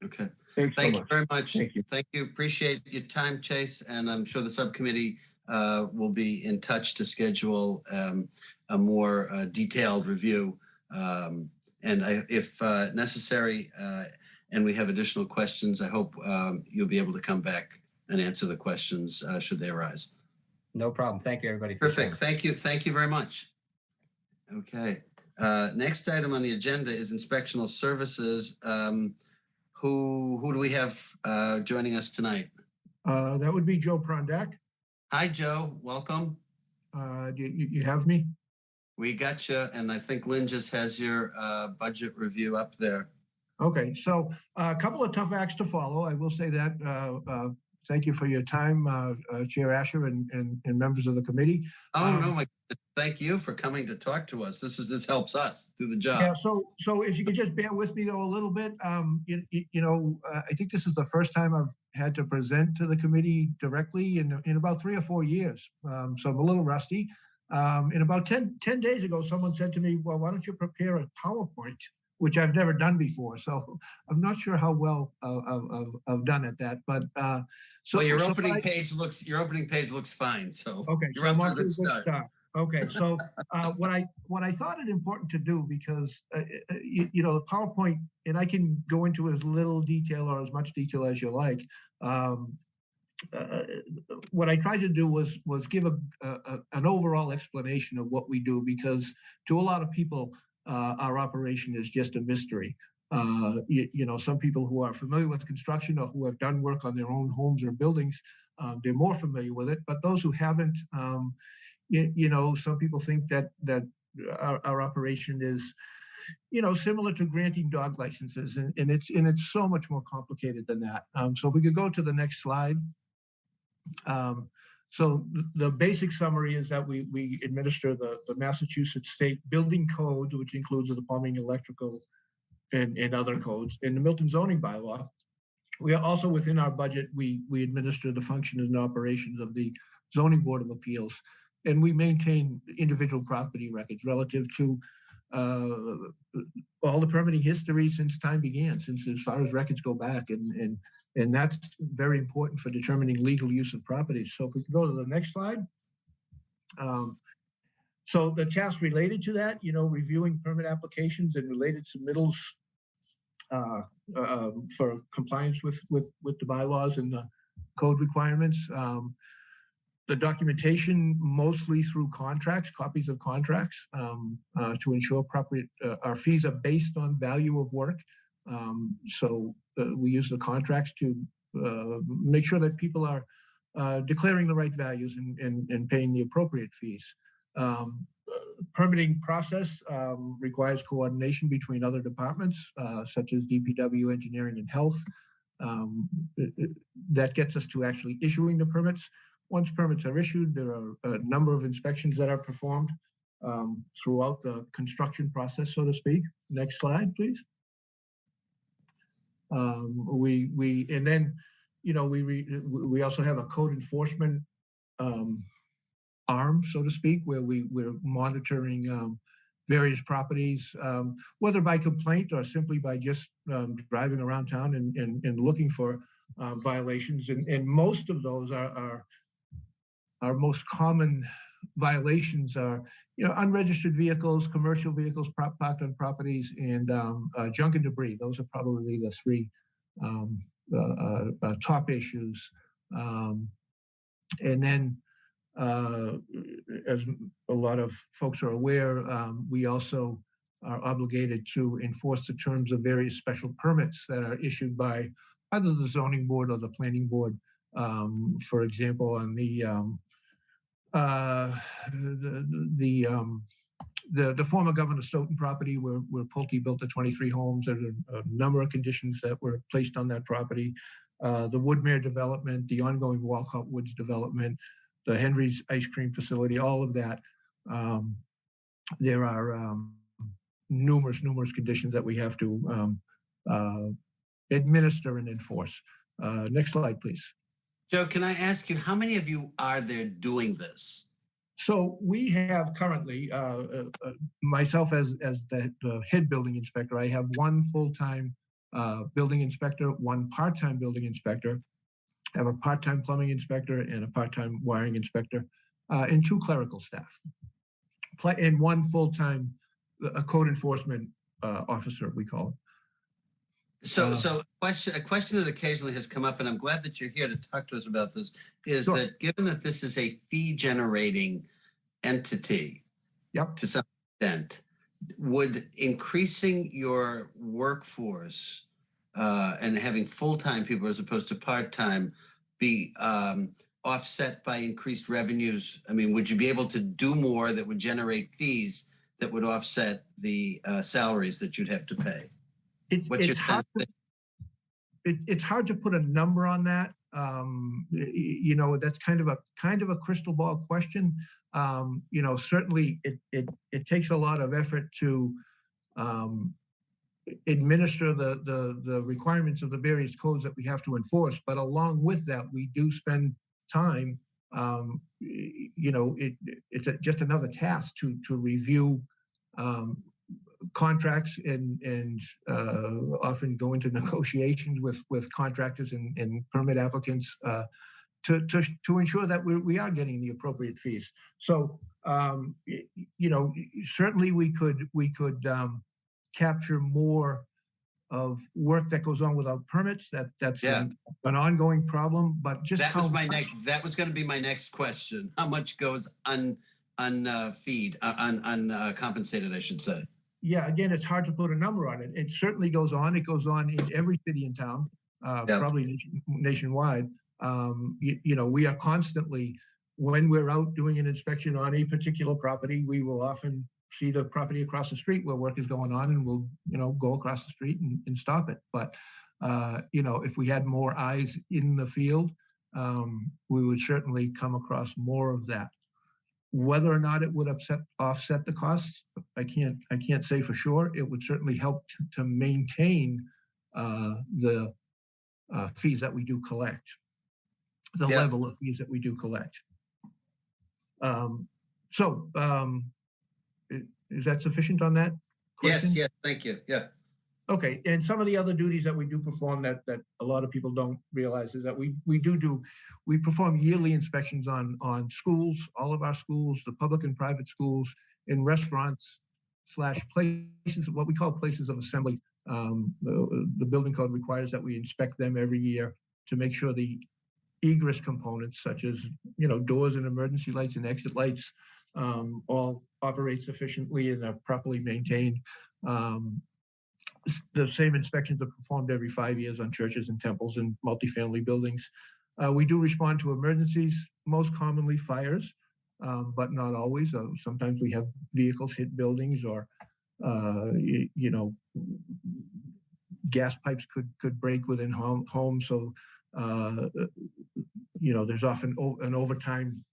Okay. Thanks Thank so you much. very much. Thank you. Thank you. Appreciate your time, Chase. And I'm sure the subcommittee will be in touch to schedule a more detailed review. If necessary, and we have additional questions, I hope you'll be able to come back and answer the questions should they arise. No problem. Thank you, everybody. Perfect. Thank you. Thank you very much. Okay. Next item on the agenda is inspectional services. Who do we have joining us tonight? That would be Joe Prondak. Hi, Joe. Welcome. You have me? We got you, and I think Lynn just has your budget review up there. Okay, so a couple of tough acts to follow. I will say that. Thank you for your time, Chair Asher and members of the committee. Oh, no, my thank you for coming to talk to us. This helps us do the job. Yeah, so if you could just bear with me though a little bit. I think this is the first time I've had to present to the committee directly in about 3 or 4 years. So I'm a little rusty. And about 10 days ago, someone said to me, well, why don't you prepare a PowerPoint, which I've never done before. So I'm not sure how well I've done at that, but so well, your opening page looks fine. So okay, you're off to a good start. Okay, so what I thought it important to do, because the PowerPoint, and I can go into as little detail or as much detail as you like. What I tried to do was give an overall explanation of what we do, because to a lot of people, our operation is just a mystery. Some people who are familiar with construction or who have done work on their own homes or buildings, they're more familiar with it. But those who haven't, some people think that our operation is, similar to granting dog licenses, and it's so much more complicated than that. So if we could go to the next slide. So the basic summary is that we administer the Massachusetts State Building Code, which includes the plumbing, electrical, and other codes. In the Milton zoning bylaw, we are also within our budget, we administer the function and operations of the Zoning Board of Appeals. And we maintain individual property records relative to all the permitting history since time began, since as far as records go back. And that's very important for determining legal use of properties. So if we can go to the next slide. So the tasks related to that, reviewing permit applications and related submittals for compliance with the bylaws and the code requirements. The documentation mostly through contracts, copies of contracts, to ensure appropriate, our fees are based on value of work. So we use the contracts to make sure that people are declaring the right values and paying the appropriate fees. Permitting process requires coordination between other departments, such as DPW, engineering, and health. That gets us to actually issuing the permits. Once permits are issued, there are a number of inspections that are performed throughout the construction process, so to speak. Next slide, please. We also have a code enforcement arm, so to speak, where we're monitoring various properties, whether by complaint or simply by just driving around town and looking for violations. And most of those are our most common violations are, unregistered vehicles, commercial vehicles parked on properties, and junk and debris. Those are probably the three top issues. And then, as a lot of folks are aware, we also are obligated to enforce the terms of various special permits that are issued by either the zoning board or the planning board. For example, on the former Governor Stoughton property where Pulte built the 23 homes, there's a number of conditions that were placed on that property. The Woodmere development, the ongoing Walcott Woods development, the Henry's ice cream facility, all of that. There are numerous conditions that we have to administer and enforce. Next slide, please. Joe, can I ask you, how many of you are there doing this? So we have currently, myself as the head building inspector, I have one full-time building inspector, one part-time building inspector. I have a part-time plumbing inspector and a part-time wiring inspector, and 2 clerical staff, and one full-time code enforcement officer, we call it. So a question that occasionally has come up, and I'm glad that you're here to talk to us about this, is Sure. that given that this is a fee generating entity, Yep. to some Would increasing your workforce and having full-time people as opposed to part-time be offset by increased revenues? I mean, would you be able to do more that would generate fees that would offset the salaries that you'd have to pay? What's your sense? It's hard to put a number on that. You know, that's kind of a crystal ball question. You know, certainly it takes a lot of effort to administer the requirements of the various codes that we have to enforce. But along with that, we do spend time. You know, it's just another task to review contracts and often go into negotiations with contractors and permit applicants to ensure that we are getting the appropriate fees. So you know, certainly we could capture more of work that goes on without permits. That's an ongoing problem. But just that was that was going to be my next question. How much goes uncompensated, I should say. Yeah, again, it's hard to put a number on it. It certainly goes on. It goes on in every city and town, probably nationwide. You know, we are constantly, when we're out doing an inspection on a particular property, we will often see the property across the street where work is going on, and we'll, you know, go across the street and stop it. But, you know, if we had more eyes in the field, we would certainly come across more of that. Whether or not it would offset the costs, I can't say for sure. It would certainly help to maintain the fees that we do collect, the level of fees that we do collect. Is that sufficient on that question? Yes, thank you. Yeah. Okay, and some of the other duties that we do perform that a lot of people don't realize is that we perform yearly inspections on schools, all of our schools, the public and private schools, in restaurants / places, what we call places of assembly. The building code requires that we inspect them every year to make sure the egress components, such as, you know, doors and emergency lights and exit lights, all operate sufficiently and are properly maintained. The same inspections are performed every 5 years on churches and temples and multifamily buildings. We do respond to emergencies, most commonly fires, but not always. Sometimes we have vehicles hit buildings, or you know, gas pipes could break within homes. So you know, there's often an overtime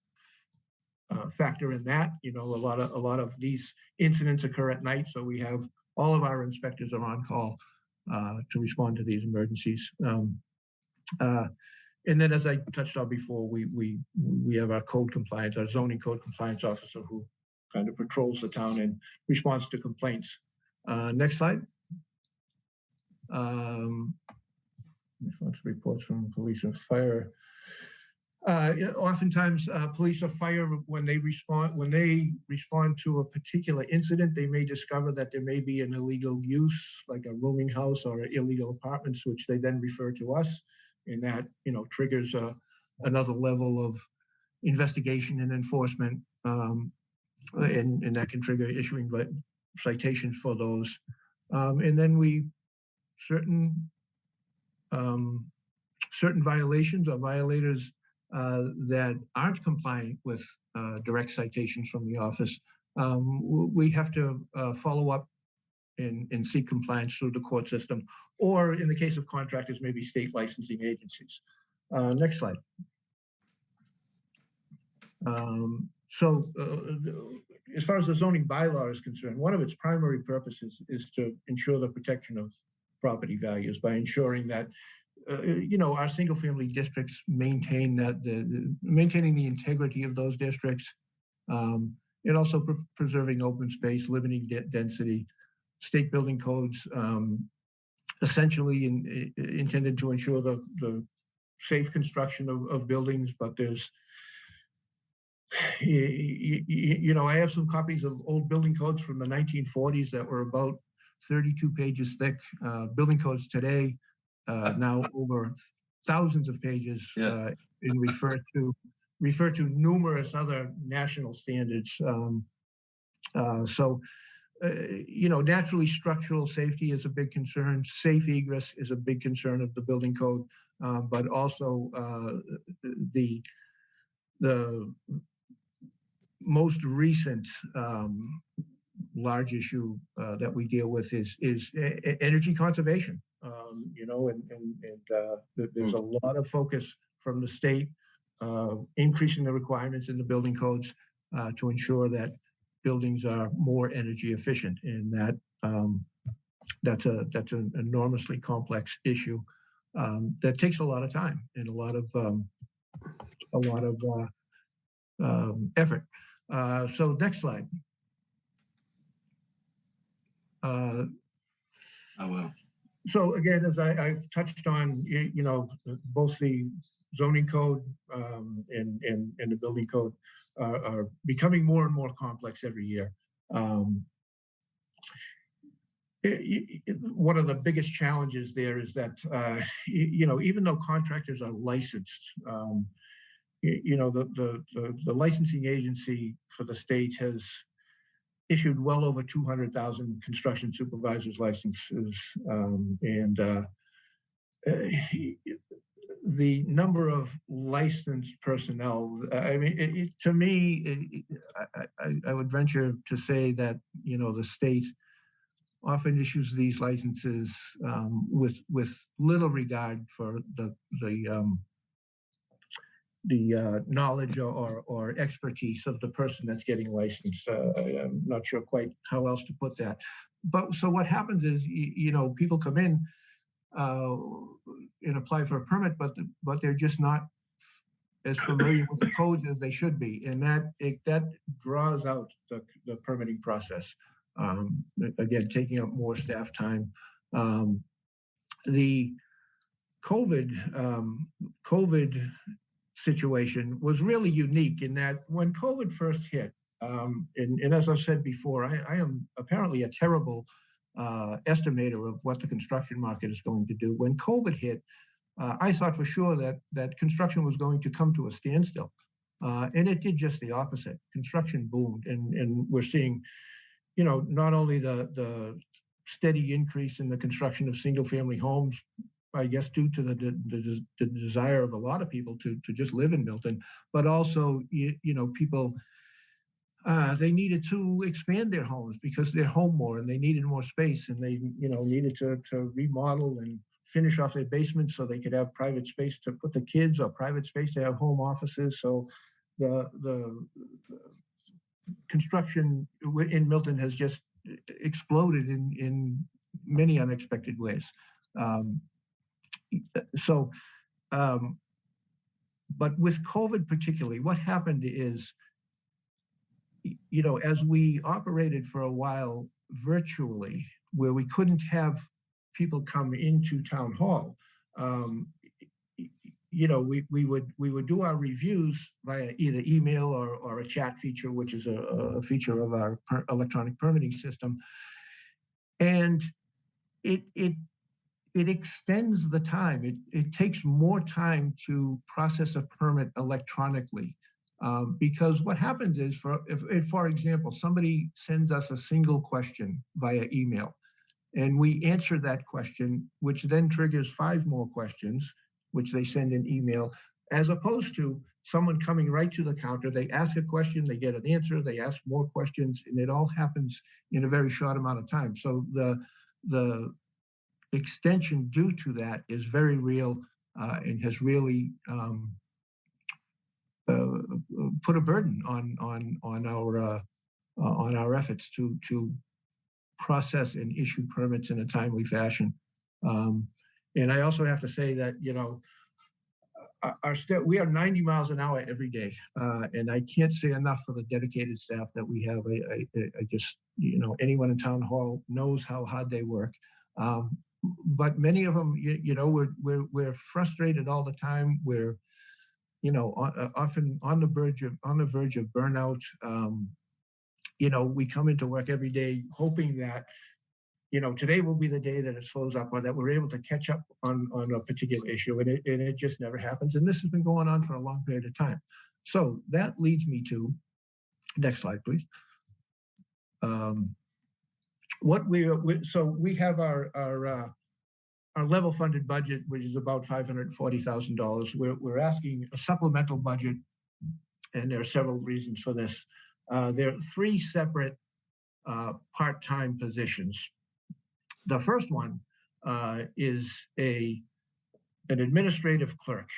factor in that. You know, a lot of these incidents occur at night, so we have all of our inspectors are on call to respond to these emergencies. And then, as I touched on before, we have our code compliance, our zoning code compliance officer, who kind of patrols the town and responds to complaints. Next slide. Response reports from police and fire. Oftentimes, police or fire, when they respond to a particular incident, they may discover that there may be an illegal use, like a rooming house or illegal apartments, which they then refer to us, and that, you know, triggers another level of investigation and enforcement, and that can trigger issuing citations for those. And then certain violations or violators that aren't compliant with direct citations from the office, we have to follow up and seek compliance through the court system, or in the case of contractors, maybe state licensing agencies. Next slide. As far as the zoning bylaw is concerned, one of its primary purposes is to ensure the protection of property values by ensuring that you know, our single family districts maintain maintaining the integrity of those districts, and also preserving open space, limiting density. State building codes essentially intended to ensure the safe construction of buildings, but there's, you know, I have some copies of old building codes from the 1940s that were about 32 pages thick. Building codes today, now over thousands of pages, and refer to numerous other national standards. So, naturally, structural safety is a big concern. Safe egress is a big concern of the building code, but also the most recent large issue that we deal with is energy conservation. There's a lot of focus from the state increasing the requirements in the building codes to ensure that buildings are more energy efficient, and that's an enormously complex issue that takes a lot of time and a lot of effort. So next slide. Oh, well. So again, as I've touched on, both the zoning code and the building code are becoming more and more complex every year. One of the biggest challenges there is that, even though contractors are licensed, the licensing agency for the state has issued well over 200,000 construction supervisors licenses, and the number of licensed personnel. I mean, to me, I would venture to say that the state often issues these licenses with little regard for the knowledge or expertise of the person that's getting licensed. I'm not sure quite how else to put that. But so what happens is, people come in and apply for a permit, but they're just not as familiar with the codes as they should be, and that draws out the permitting process. Again, taking up more staff time. The COVID situation was really unique in that when COVID first hit, and as I've said before, I am apparently a terrible estimator of what the construction market is going to do. When COVID hit, I thought for sure that construction was going to come to a standstill, and it did just the opposite. Construction boomed, and we're seeing, not only the steady increase in the construction of single-family homes, I guess due to the desire of a lot of people to just live in Milton, but also, people, they needed to expand their homes because they're home more and they needed more space, and they, needed to remodel and finish off their basements so they could have private space to put the kids, or private space to have home offices. So the construction in Milton has just exploded in many unexpected ways. But with COVID particularly, what happened is, as we operated for a while virtually, where we couldn't have people come into town hall, we would do our reviews via either email or a chat feature, which is a feature of our electronic permitting system, and it extends the time. It takes more time to process a permit electronically, because what happens is, if, for example, somebody sends us a single question via email, and we answer that question, which then triggers 5 more questions, which they send in email, as opposed to someone coming right to the counter. They ask a question, they get an answer, they ask more questions, and it all happens in a very short amount of time. So the extension due to that is very real, and has really put a burden on our efforts to process and issue permits in a timely fashion. And I also have to say that, we are 90 miles an hour every day, and I can't say enough for the dedicated staff that we have. I just, anyone in town hall knows how hard they work. But many of them, we're frustrated all the time. We're, often on the verge of burnout. We come into work every day hoping that, today will be the day that it slows up, or that we're able to catch up on a particular issue, and it just never happens. And this has been going on for a long period of time. So that leads me to, next slide, please. What so we have our level funded budget, which is about $540,000. We're asking a supplemental budget, and there are several reasons for this. There are three separate part-time positions. The first one is an administrative clerk.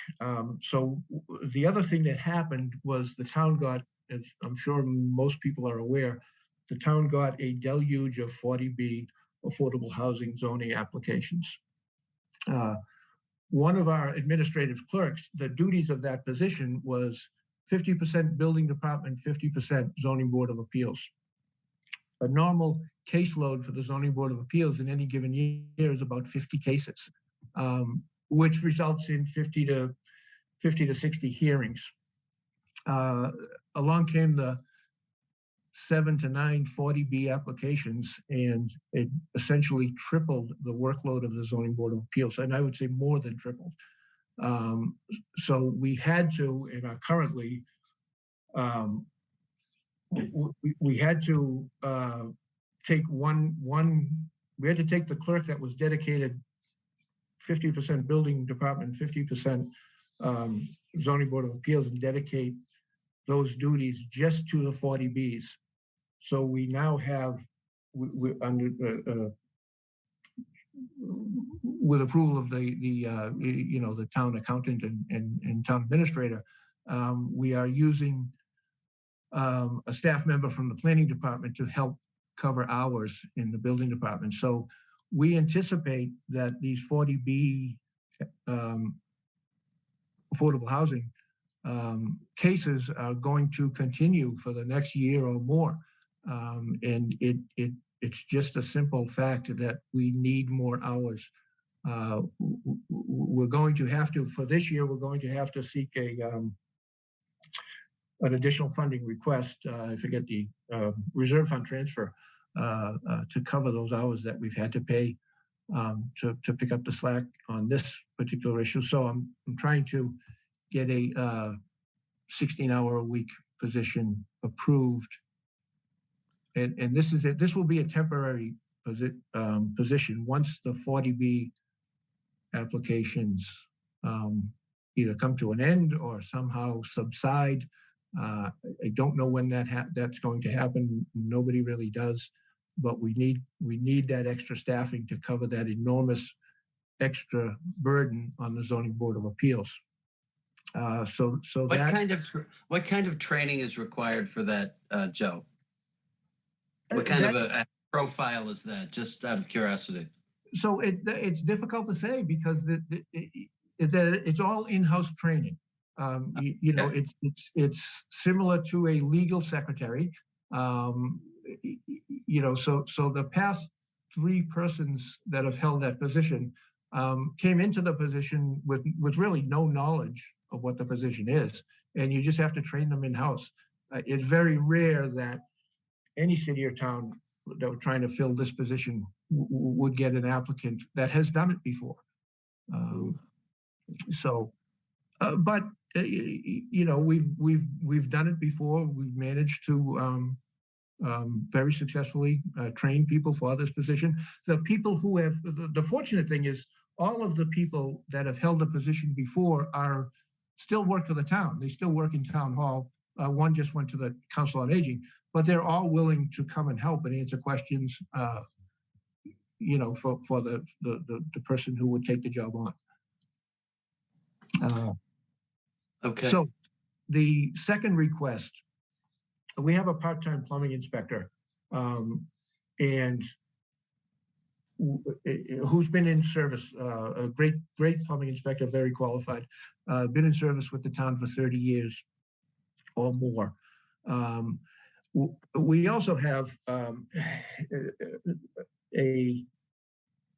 So the other thing that happened was the town got, as I'm sure most people are aware, the town got a deluge of 40B affordable housing zoning applications. One of our administrative clerks, the duties of that position was 50% building department, 50% zoning board of appeals. A normal caseload for the zoning board of appeals in any given year is about 50 cases, which results in 50 to 60 hearings. Along came the 7 to 9 40B applications, and it essentially tripled the workload of the zoning board of appeals, and I would say more than tripled. So we had to, and are currently, we had to take we had to take the clerk that was dedicated 50% building department, 50% zoning board of appeals, and dedicate those duties just to the 40Bs. So we now have, under with approval of the town accountant and town administrator, we are using a staff member from the planning department to help cover hours in the building department. So we anticipate that these 40B affordable housing cases are going to continue for the next year or more. And it's just a simple fact that we need more hours. We're going to have to, for this year, we're going to have to seek an additional funding request, I forget the reserve fund transfer, to cover those hours that we've had to pay to pick up the slack on this particular issue. So I'm trying to get a 16-hour-a-week position approved. And this is it. This will be a temporary position once the 40B applications either come to an end or somehow subside. I don't know when that's going to happen. Nobody really does, but we need that extra staffing to cover that enormous extra burden on the zoning board of appeals. So what kind of training is required for that, Joe? What kind of a profile is that? Just out of curiosity. So it's difficult to say because it's all in-house training. It's similar to a legal secretary. So the past 3 persons that have held that position came into the position with really no knowledge of what the position is, and you just have to train them in-house. It's very rare that any city or town that were trying to fill this position would get an applicant that has done it before. But we've done it before. We've managed to very successfully train people for this position. The people who have the fortunate thing is all of the people that have held a position before are still work for the town. They still work in town hall. One just went to the Council on Aging, but they're all willing to come and help and answer questions, for the person who would take the job on. Okay. So the second request, we have a part-time plumbing inspector, and who's been in service, a great plumbing inspector, very qualified, been in service with the town for 30 years or more. We also have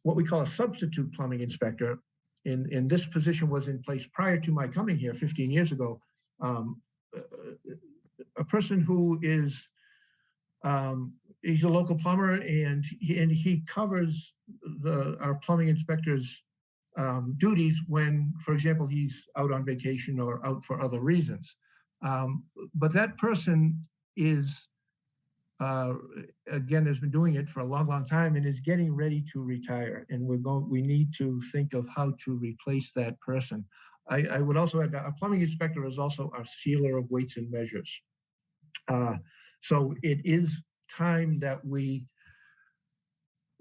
what we call a substitute plumbing inspector, and this position was in place prior to my coming here 15 years ago. A person who is he's a local plumber, and he covers our plumbing inspector's duties when, for example, he's out on vacation or out for other reasons. But that person is again, has been doing it for a long, long time and is getting ready to retire. And we need to think of how to replace that person. I would also add that a plumbing inspector is also our sealer of weights and measures. So it is time that we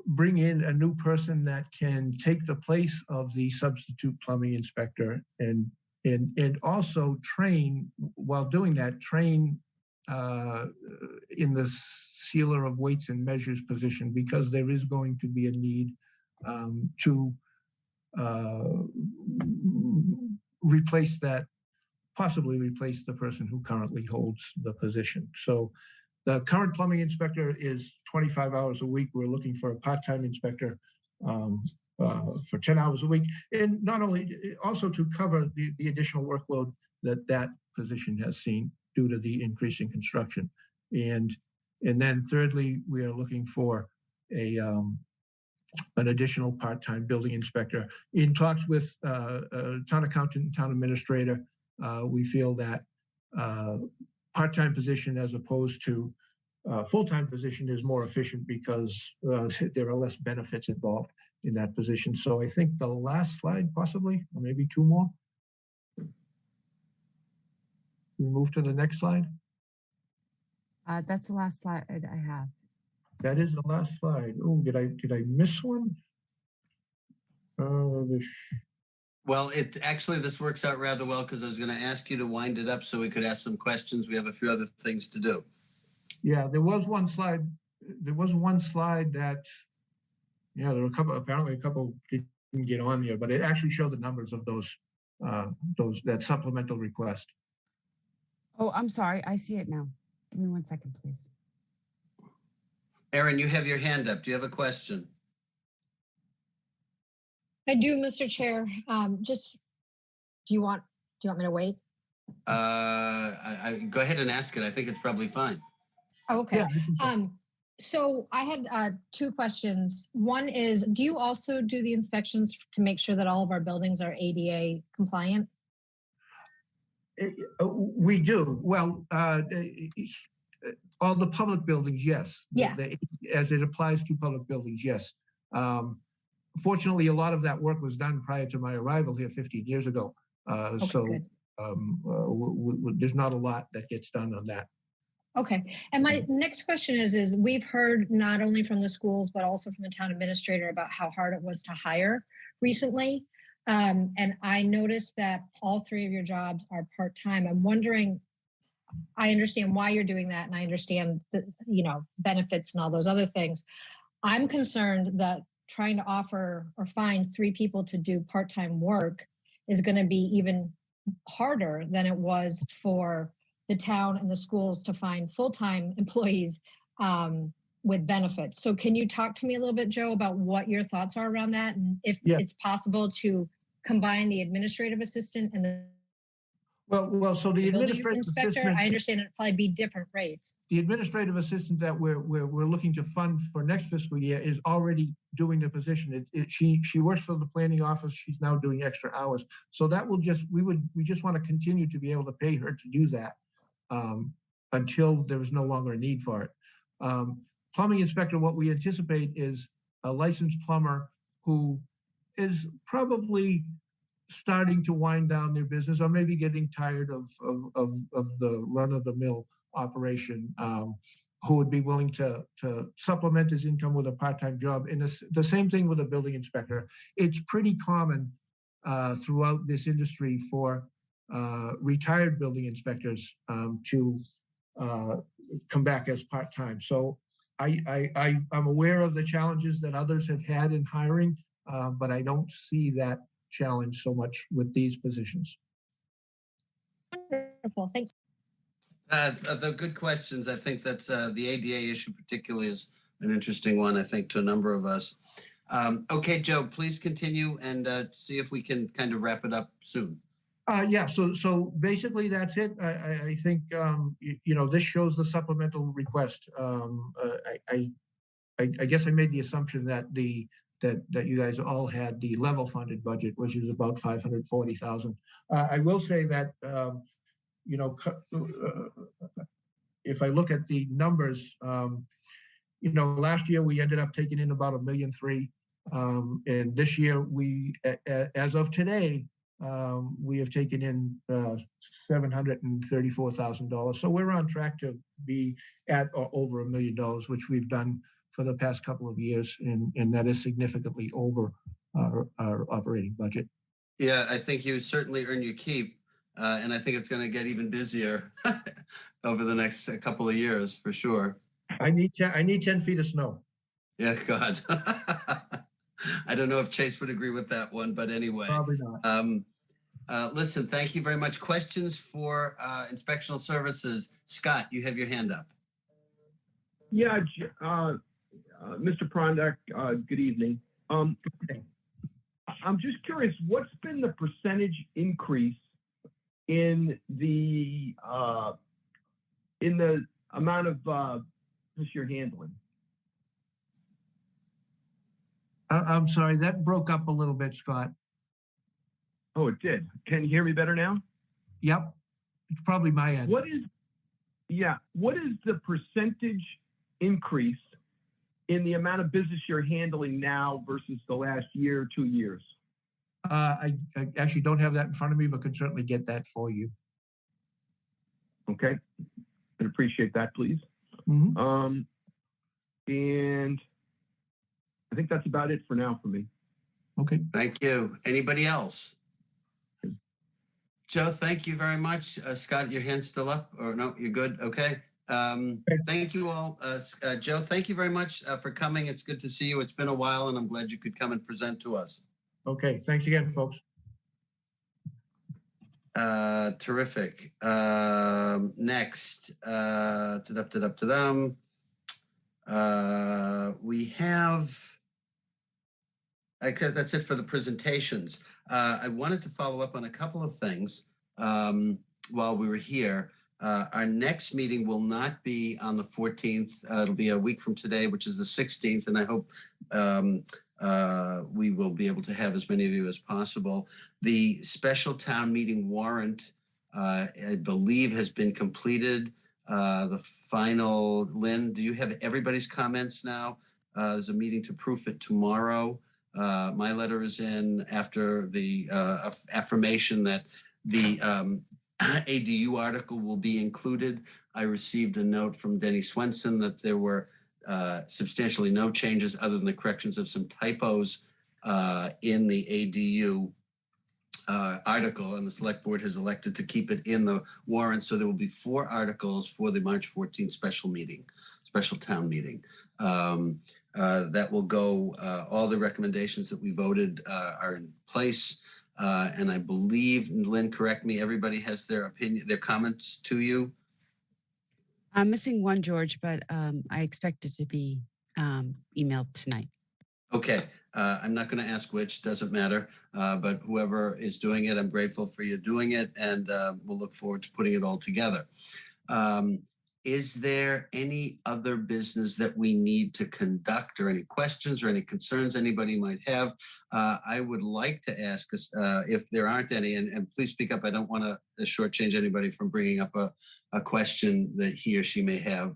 bring in a new person that can take the place of the substitute plumbing inspector and also train, while doing that, train in the sealer of weights and measures position, because there is going to be a need to possibly replace the person who currently holds the position. So the current plumbing inspector is 25 hours a week. We're looking for a part-time inspector for 10 hours a week. And not only, also to cover the additional workload that position has seen due to the increase in construction. And then thirdly, we are looking for an additional part-time building inspector. In talks with town accountant and town administrator, we feel that part-time position as opposed to full-time position is more efficient because there are less benefits involved in that position. So I think the last slide possibly, or maybe two more. We move to the next slide. That's the last slide I have. That is the last slide. Oh, did I miss one? Well, this works out rather well because I was going to ask you to wind it up so we could ask some questions. We have a few other things to do. Yeah, there was one slide. There was one slide that, yeah, there were apparently a couple didn't get on there, but it actually showed the numbers of that supplemental request. Oh, I'm sorry. I see it now. Give me 1 second, please. Erin, you have your hand up. Do you have a question? I do, Mr. Chair. Just, do you want me to wait? Go ahead and ask it. I think it's probably fine. Oh, okay. Yeah, so I had two questions. One is, do you also do the inspections to make sure that all of our buildings are ADA compliant? We do. Well, all the public buildings, yes. Yeah. As it applies to public buildings, yes. Fortunately, a lot of that work was done prior to my arrival here 15 years ago. Okay, so good. There's not a lot that gets done on that. Okay. And my next question is we've heard not only from the schools, but also from the town administrator about how hard it was to hire recently. And I noticed that all three of your jobs are part-time. I'm wondering, I understand why you're doing that, and I understand the, benefits and all those other things. I'm concerned that trying to offer or find three people to do part-time work is going to be even harder than it was for the town and the schools to find full-time employees with benefits. So can you talk to me a little bit, Joe, about what your thoughts are around that, and if it's possible to combine the administrative assistant and the so the administrative assistant, I understand it'd probably be different rates. The administrative assistant that we're looking to fund for next fiscal year is already doing the position. She works for the planning office. She's now doing extra hours. So that will we just want to continue to be able to pay her to do that until there is no longer a need for it. Plumbing inspector, what we anticipate is a licensed plumber who is probably starting to wind down their business, or maybe getting tired of the run-of-the-mill operation, who would be willing to supplement his income with a part-time job. And the same thing with a building inspector. It's pretty common throughout this industry for retired building inspectors to come back as part-time. So I'm aware of the challenges that others have had in hiring, but I don't see that challenge so much with these positions. Wonderful, thanks. The good questions. I think that's the ADA issue particularly is an interesting one, I think, to a number of us. Okay, Joe, please continue and see if we can kind of wrap it up soon. Yeah, so basically that's it. I think, this shows the supplemental request. I guess I made the assumption that that you guys all had the level funded budget, which is about 540,000. I will say that, if I look at the numbers, you know, last year we ended up taking in about $1.3 million. And this year we, as of today, we have taken in $734,000. So we're on track to be at or over $1 million, which we've done for the past couple of years. And that is significantly over our operating budget. Yeah, I think you certainly earn your keep. And I think it's going to get even busier over the next couple of years for sure. I need 10 feet of snow. Yeah, God. I don't know if Chase would agree with that one, but anyway. Probably not. Listen, thank you very much. Questions for inspectional services? Scott, you have your hand up. Yeah, Mr. Prondak, good evening. I'm just curious, what's been the percentage increase in the amount of this you're handling? I'm sorry, that broke up a little bit, Scott. Oh, it did. Can you hear me better now? Yep, it's probably my end. What is the percentage increase in the amount of business you're handling now versus the last year or 2 years? I actually don't have that in front of me, but could certainly get that for you. Okay, I'd appreciate that, please. Mm-hmm. And I think that's about it for now for me. Okay. Thank you. Anybody else? Joe, thank you very much. Scott, your hand's still up, or no, you're good? Okay. Thank you all. Joe, thank you very much for coming. It's good to see you. It's been a while, and I'm glad you could come and present to us. Okay, thanks again, folks. Terrific. Next, we have, because that's it for the presentations. I wanted to follow up on a couple of things while we were here. Our next meeting will not be on the 14th. It'll be a week from today, which is the 16th, and I hope we will be able to have as many of you as possible. The special town meeting warrant, I believe, has been completed. The final, Lynn, do you have everybody's comments now? There's a meeting to proof it tomorrow. My letter is in after the affirmation that the ADU article will be included. I received a note from Denny Swenson that there were substantially no changes other than the corrections of some typos in the ADU article, and the select board has elected to keep it in the warrant. So there will be 4 articles for the March 14th special town meeting. That will go, all the recommendations that we voted are in place. And I believe, Lynn, correct me, everybody has their opinion, their comments to you. I'm missing one, George, but I expect it to be emailed tonight. Okay, I'm not going to ask which, doesn't matter, but whoever is doing it, I'm grateful for you doing it, and we'll look forward to putting it all together. Is there any other business that we need to conduct, or any questions or any concerns anybody might have? I would like to ask us if there aren't any, and please speak up. I don't want to shortchange anybody from bringing up a question that he or she may have.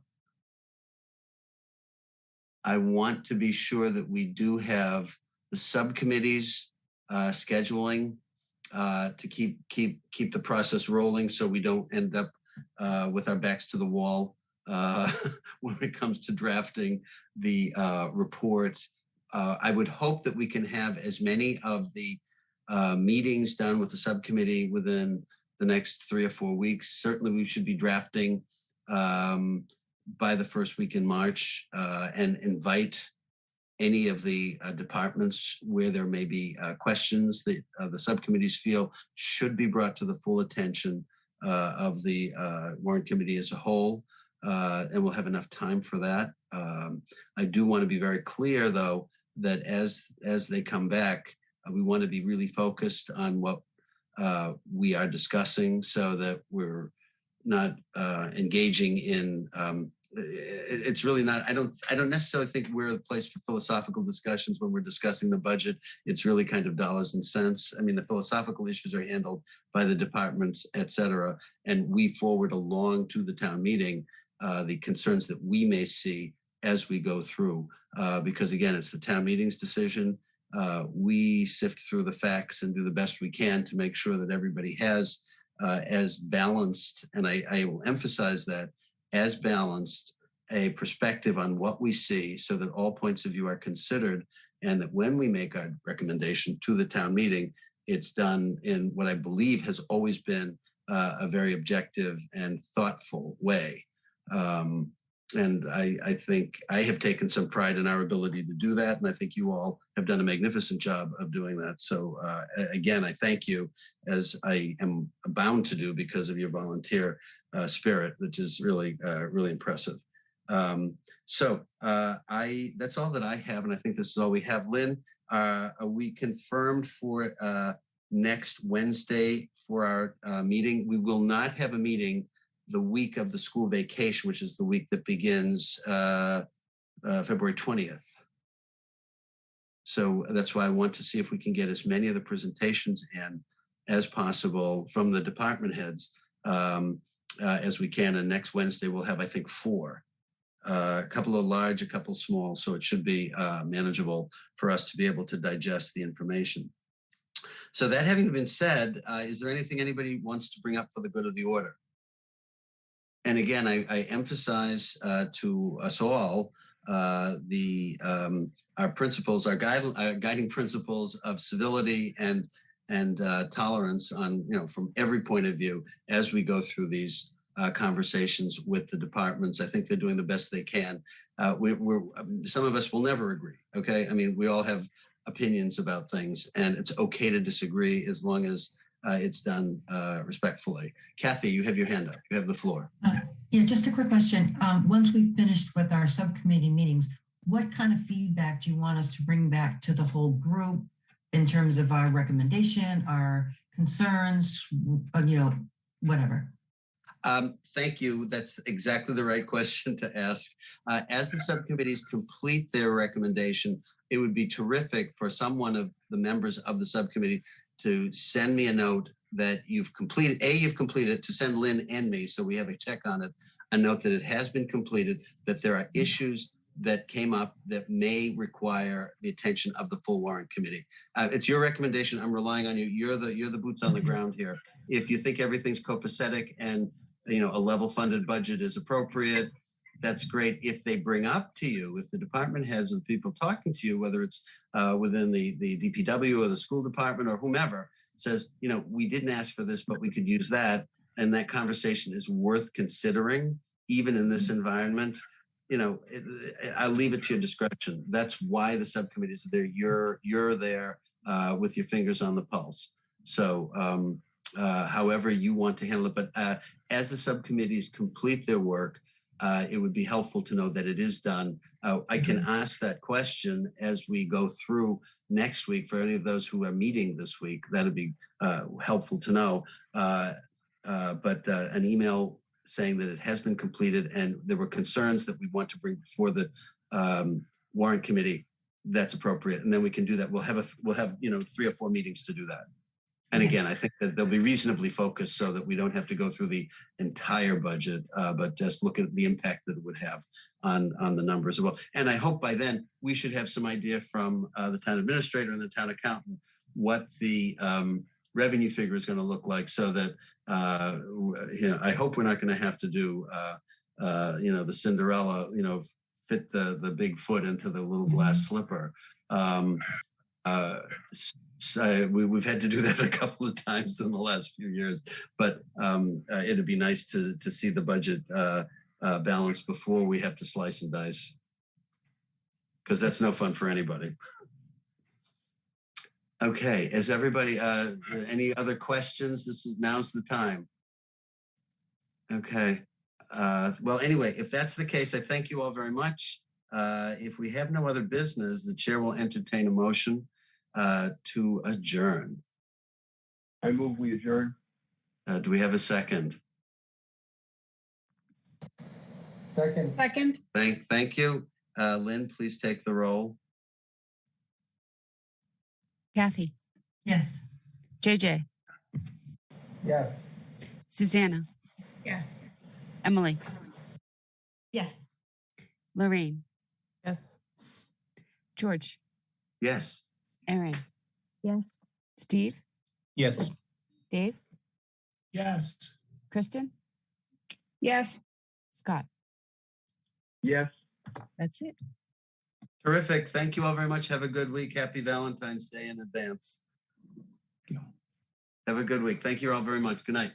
I want to be sure that we do have the subcommittees scheduling to keep the process rolling, so we don't end up with our backs to the wall when it comes to drafting the report. I would hope that we can have as many of the meetings done with the subcommittee within the next 3 or 4 weeks. Certainly we should be drafting by the first week in March, and invite any of the departments where there may be questions that the subcommittees feel should be brought to the full attention of the warrant committee as a whole, and we'll have enough time for that. I do want to be very clear, though, that as they come back, we want to be really focused on what we are discussing, so that we're not engaging in. It's really not. I don't necessarily think we're the place for philosophical discussions when we're discussing the budget. It's really kind of dollars and cents. I mean, the philosophical issues are handled by the departments, et cetera, and we forward along to the town meeting the concerns that we may see as we go through. Because again, it's the town meeting's decision. We sift through the facts and do the best we can to make sure that everybody has as balanced, and I will emphasize that, as balanced a perspective on what we see so that all points of view are considered, and that when we make our recommendation to the town meeting, it's done in what I believe has always been a very objective and thoughtful way. And I think I have taken some pride in our ability to do that. And I think you all have done a magnificent job of doing that. So again, I thank you, as I am bound to do because of your volunteer spirit, which is really, really impressive. That's all that I have. And I think this is all we have. Lynn, are we confirmed for next Wednesday for our meeting? We will not have a meeting the week of the school vacation, which is the week that begins February 20th. So that's why I want to see if we can get as many of the presentations in as possible from the department heads as we can. And next Wednesday, we'll have, I think, 4. A couple of large, a couple small, so it should be manageable for us to be able to digest the information. So that having been said, is there anything anybody wants to bring up for the good of the order? And again, I emphasize to us all our principles, our guiding principles of civility and tolerance on, from every point of view as we go through these conversations with the departments. I think they're doing the best they can. Some of us will never agree. Okay, I mean, we all have opinions about things, and it's okay to disagree as long as it's done respectfully. Kathy, you have your hand up. You have the floor. Yeah, just a quick question. Once we've finished with our subcommittee meetings, what kind of feedback do you want us to bring back to the whole group in terms of our recommendation, our concerns, whatever? Thank you. That's exactly the right question to ask. As the subcommittees complete their recommendation, it would be terrific for someone of the members of the subcommittee to send me a note that you've completed, to send Lynn and me, so we have a check on it, a note that it has been completed, that there are issues that came up that may require the attention of the full warrant committee. It's your recommendation. I'm relying on you. You're the boots on the ground here. If you think everything's copacetic and a level funded budget is appropriate, that's great. If they bring up to you, if the department heads or the people talking to you, whether it's within the DPW or the school department or whomever, says, we didn't ask for this, but we could use that, and that conversation is worth considering, even in this environment, I'll leave it to your discretion. That's why the subcommittees are there. You're there with your fingers on the pulse. So however you want to handle it, but as the subcommittees complete their work, it would be helpful to know that it is done. I can ask that question as we go through next week for any of those who are meeting this week. That'd be helpful to know. But an email saying that it has been completed and there were concerns that we want to bring before the warrant committee, that's appropriate. And then we can do that. We'll have 3 or 4 meetings to do that. And again, I think that they'll be reasonably focused so that we don't have to go through the entire budget, but just look at the impact that it would have on the numbers as well. And I hope by then we should have some idea from the town administrator and the town accountant what the revenue figure is going to look like, so that I hope we're not going to have to do the Cinderella, fit the big foot into the little glass slipper. So we've had to do that a couple of times in the last few years, but it'd be nice to see the budget balance before we have to slice and dice, because that's no fun for anybody. Okay, is everybody, any other questions? Now's the time. Okay, well, anyway, if that's the case, I thank you all very much. If we have no other business, the chair will entertain a motion to adjourn. I move we adjourn. Do we have a second? Second. Second. Thank you. Lynn, please take the roll. Kathy, Yes. JJ, Yes. Susanna, Yes. Emily, Yes. Lorraine, Yes. George, Yes. Erin, Yes. Steve, Yes. Dave, Yes. Kristen, Yes. Scott. Yes. That's it. Terrific. Thank you all very much. Have a good week. Happy Valentine's Day in advance. Have a good week. Thank you all very much. Good night.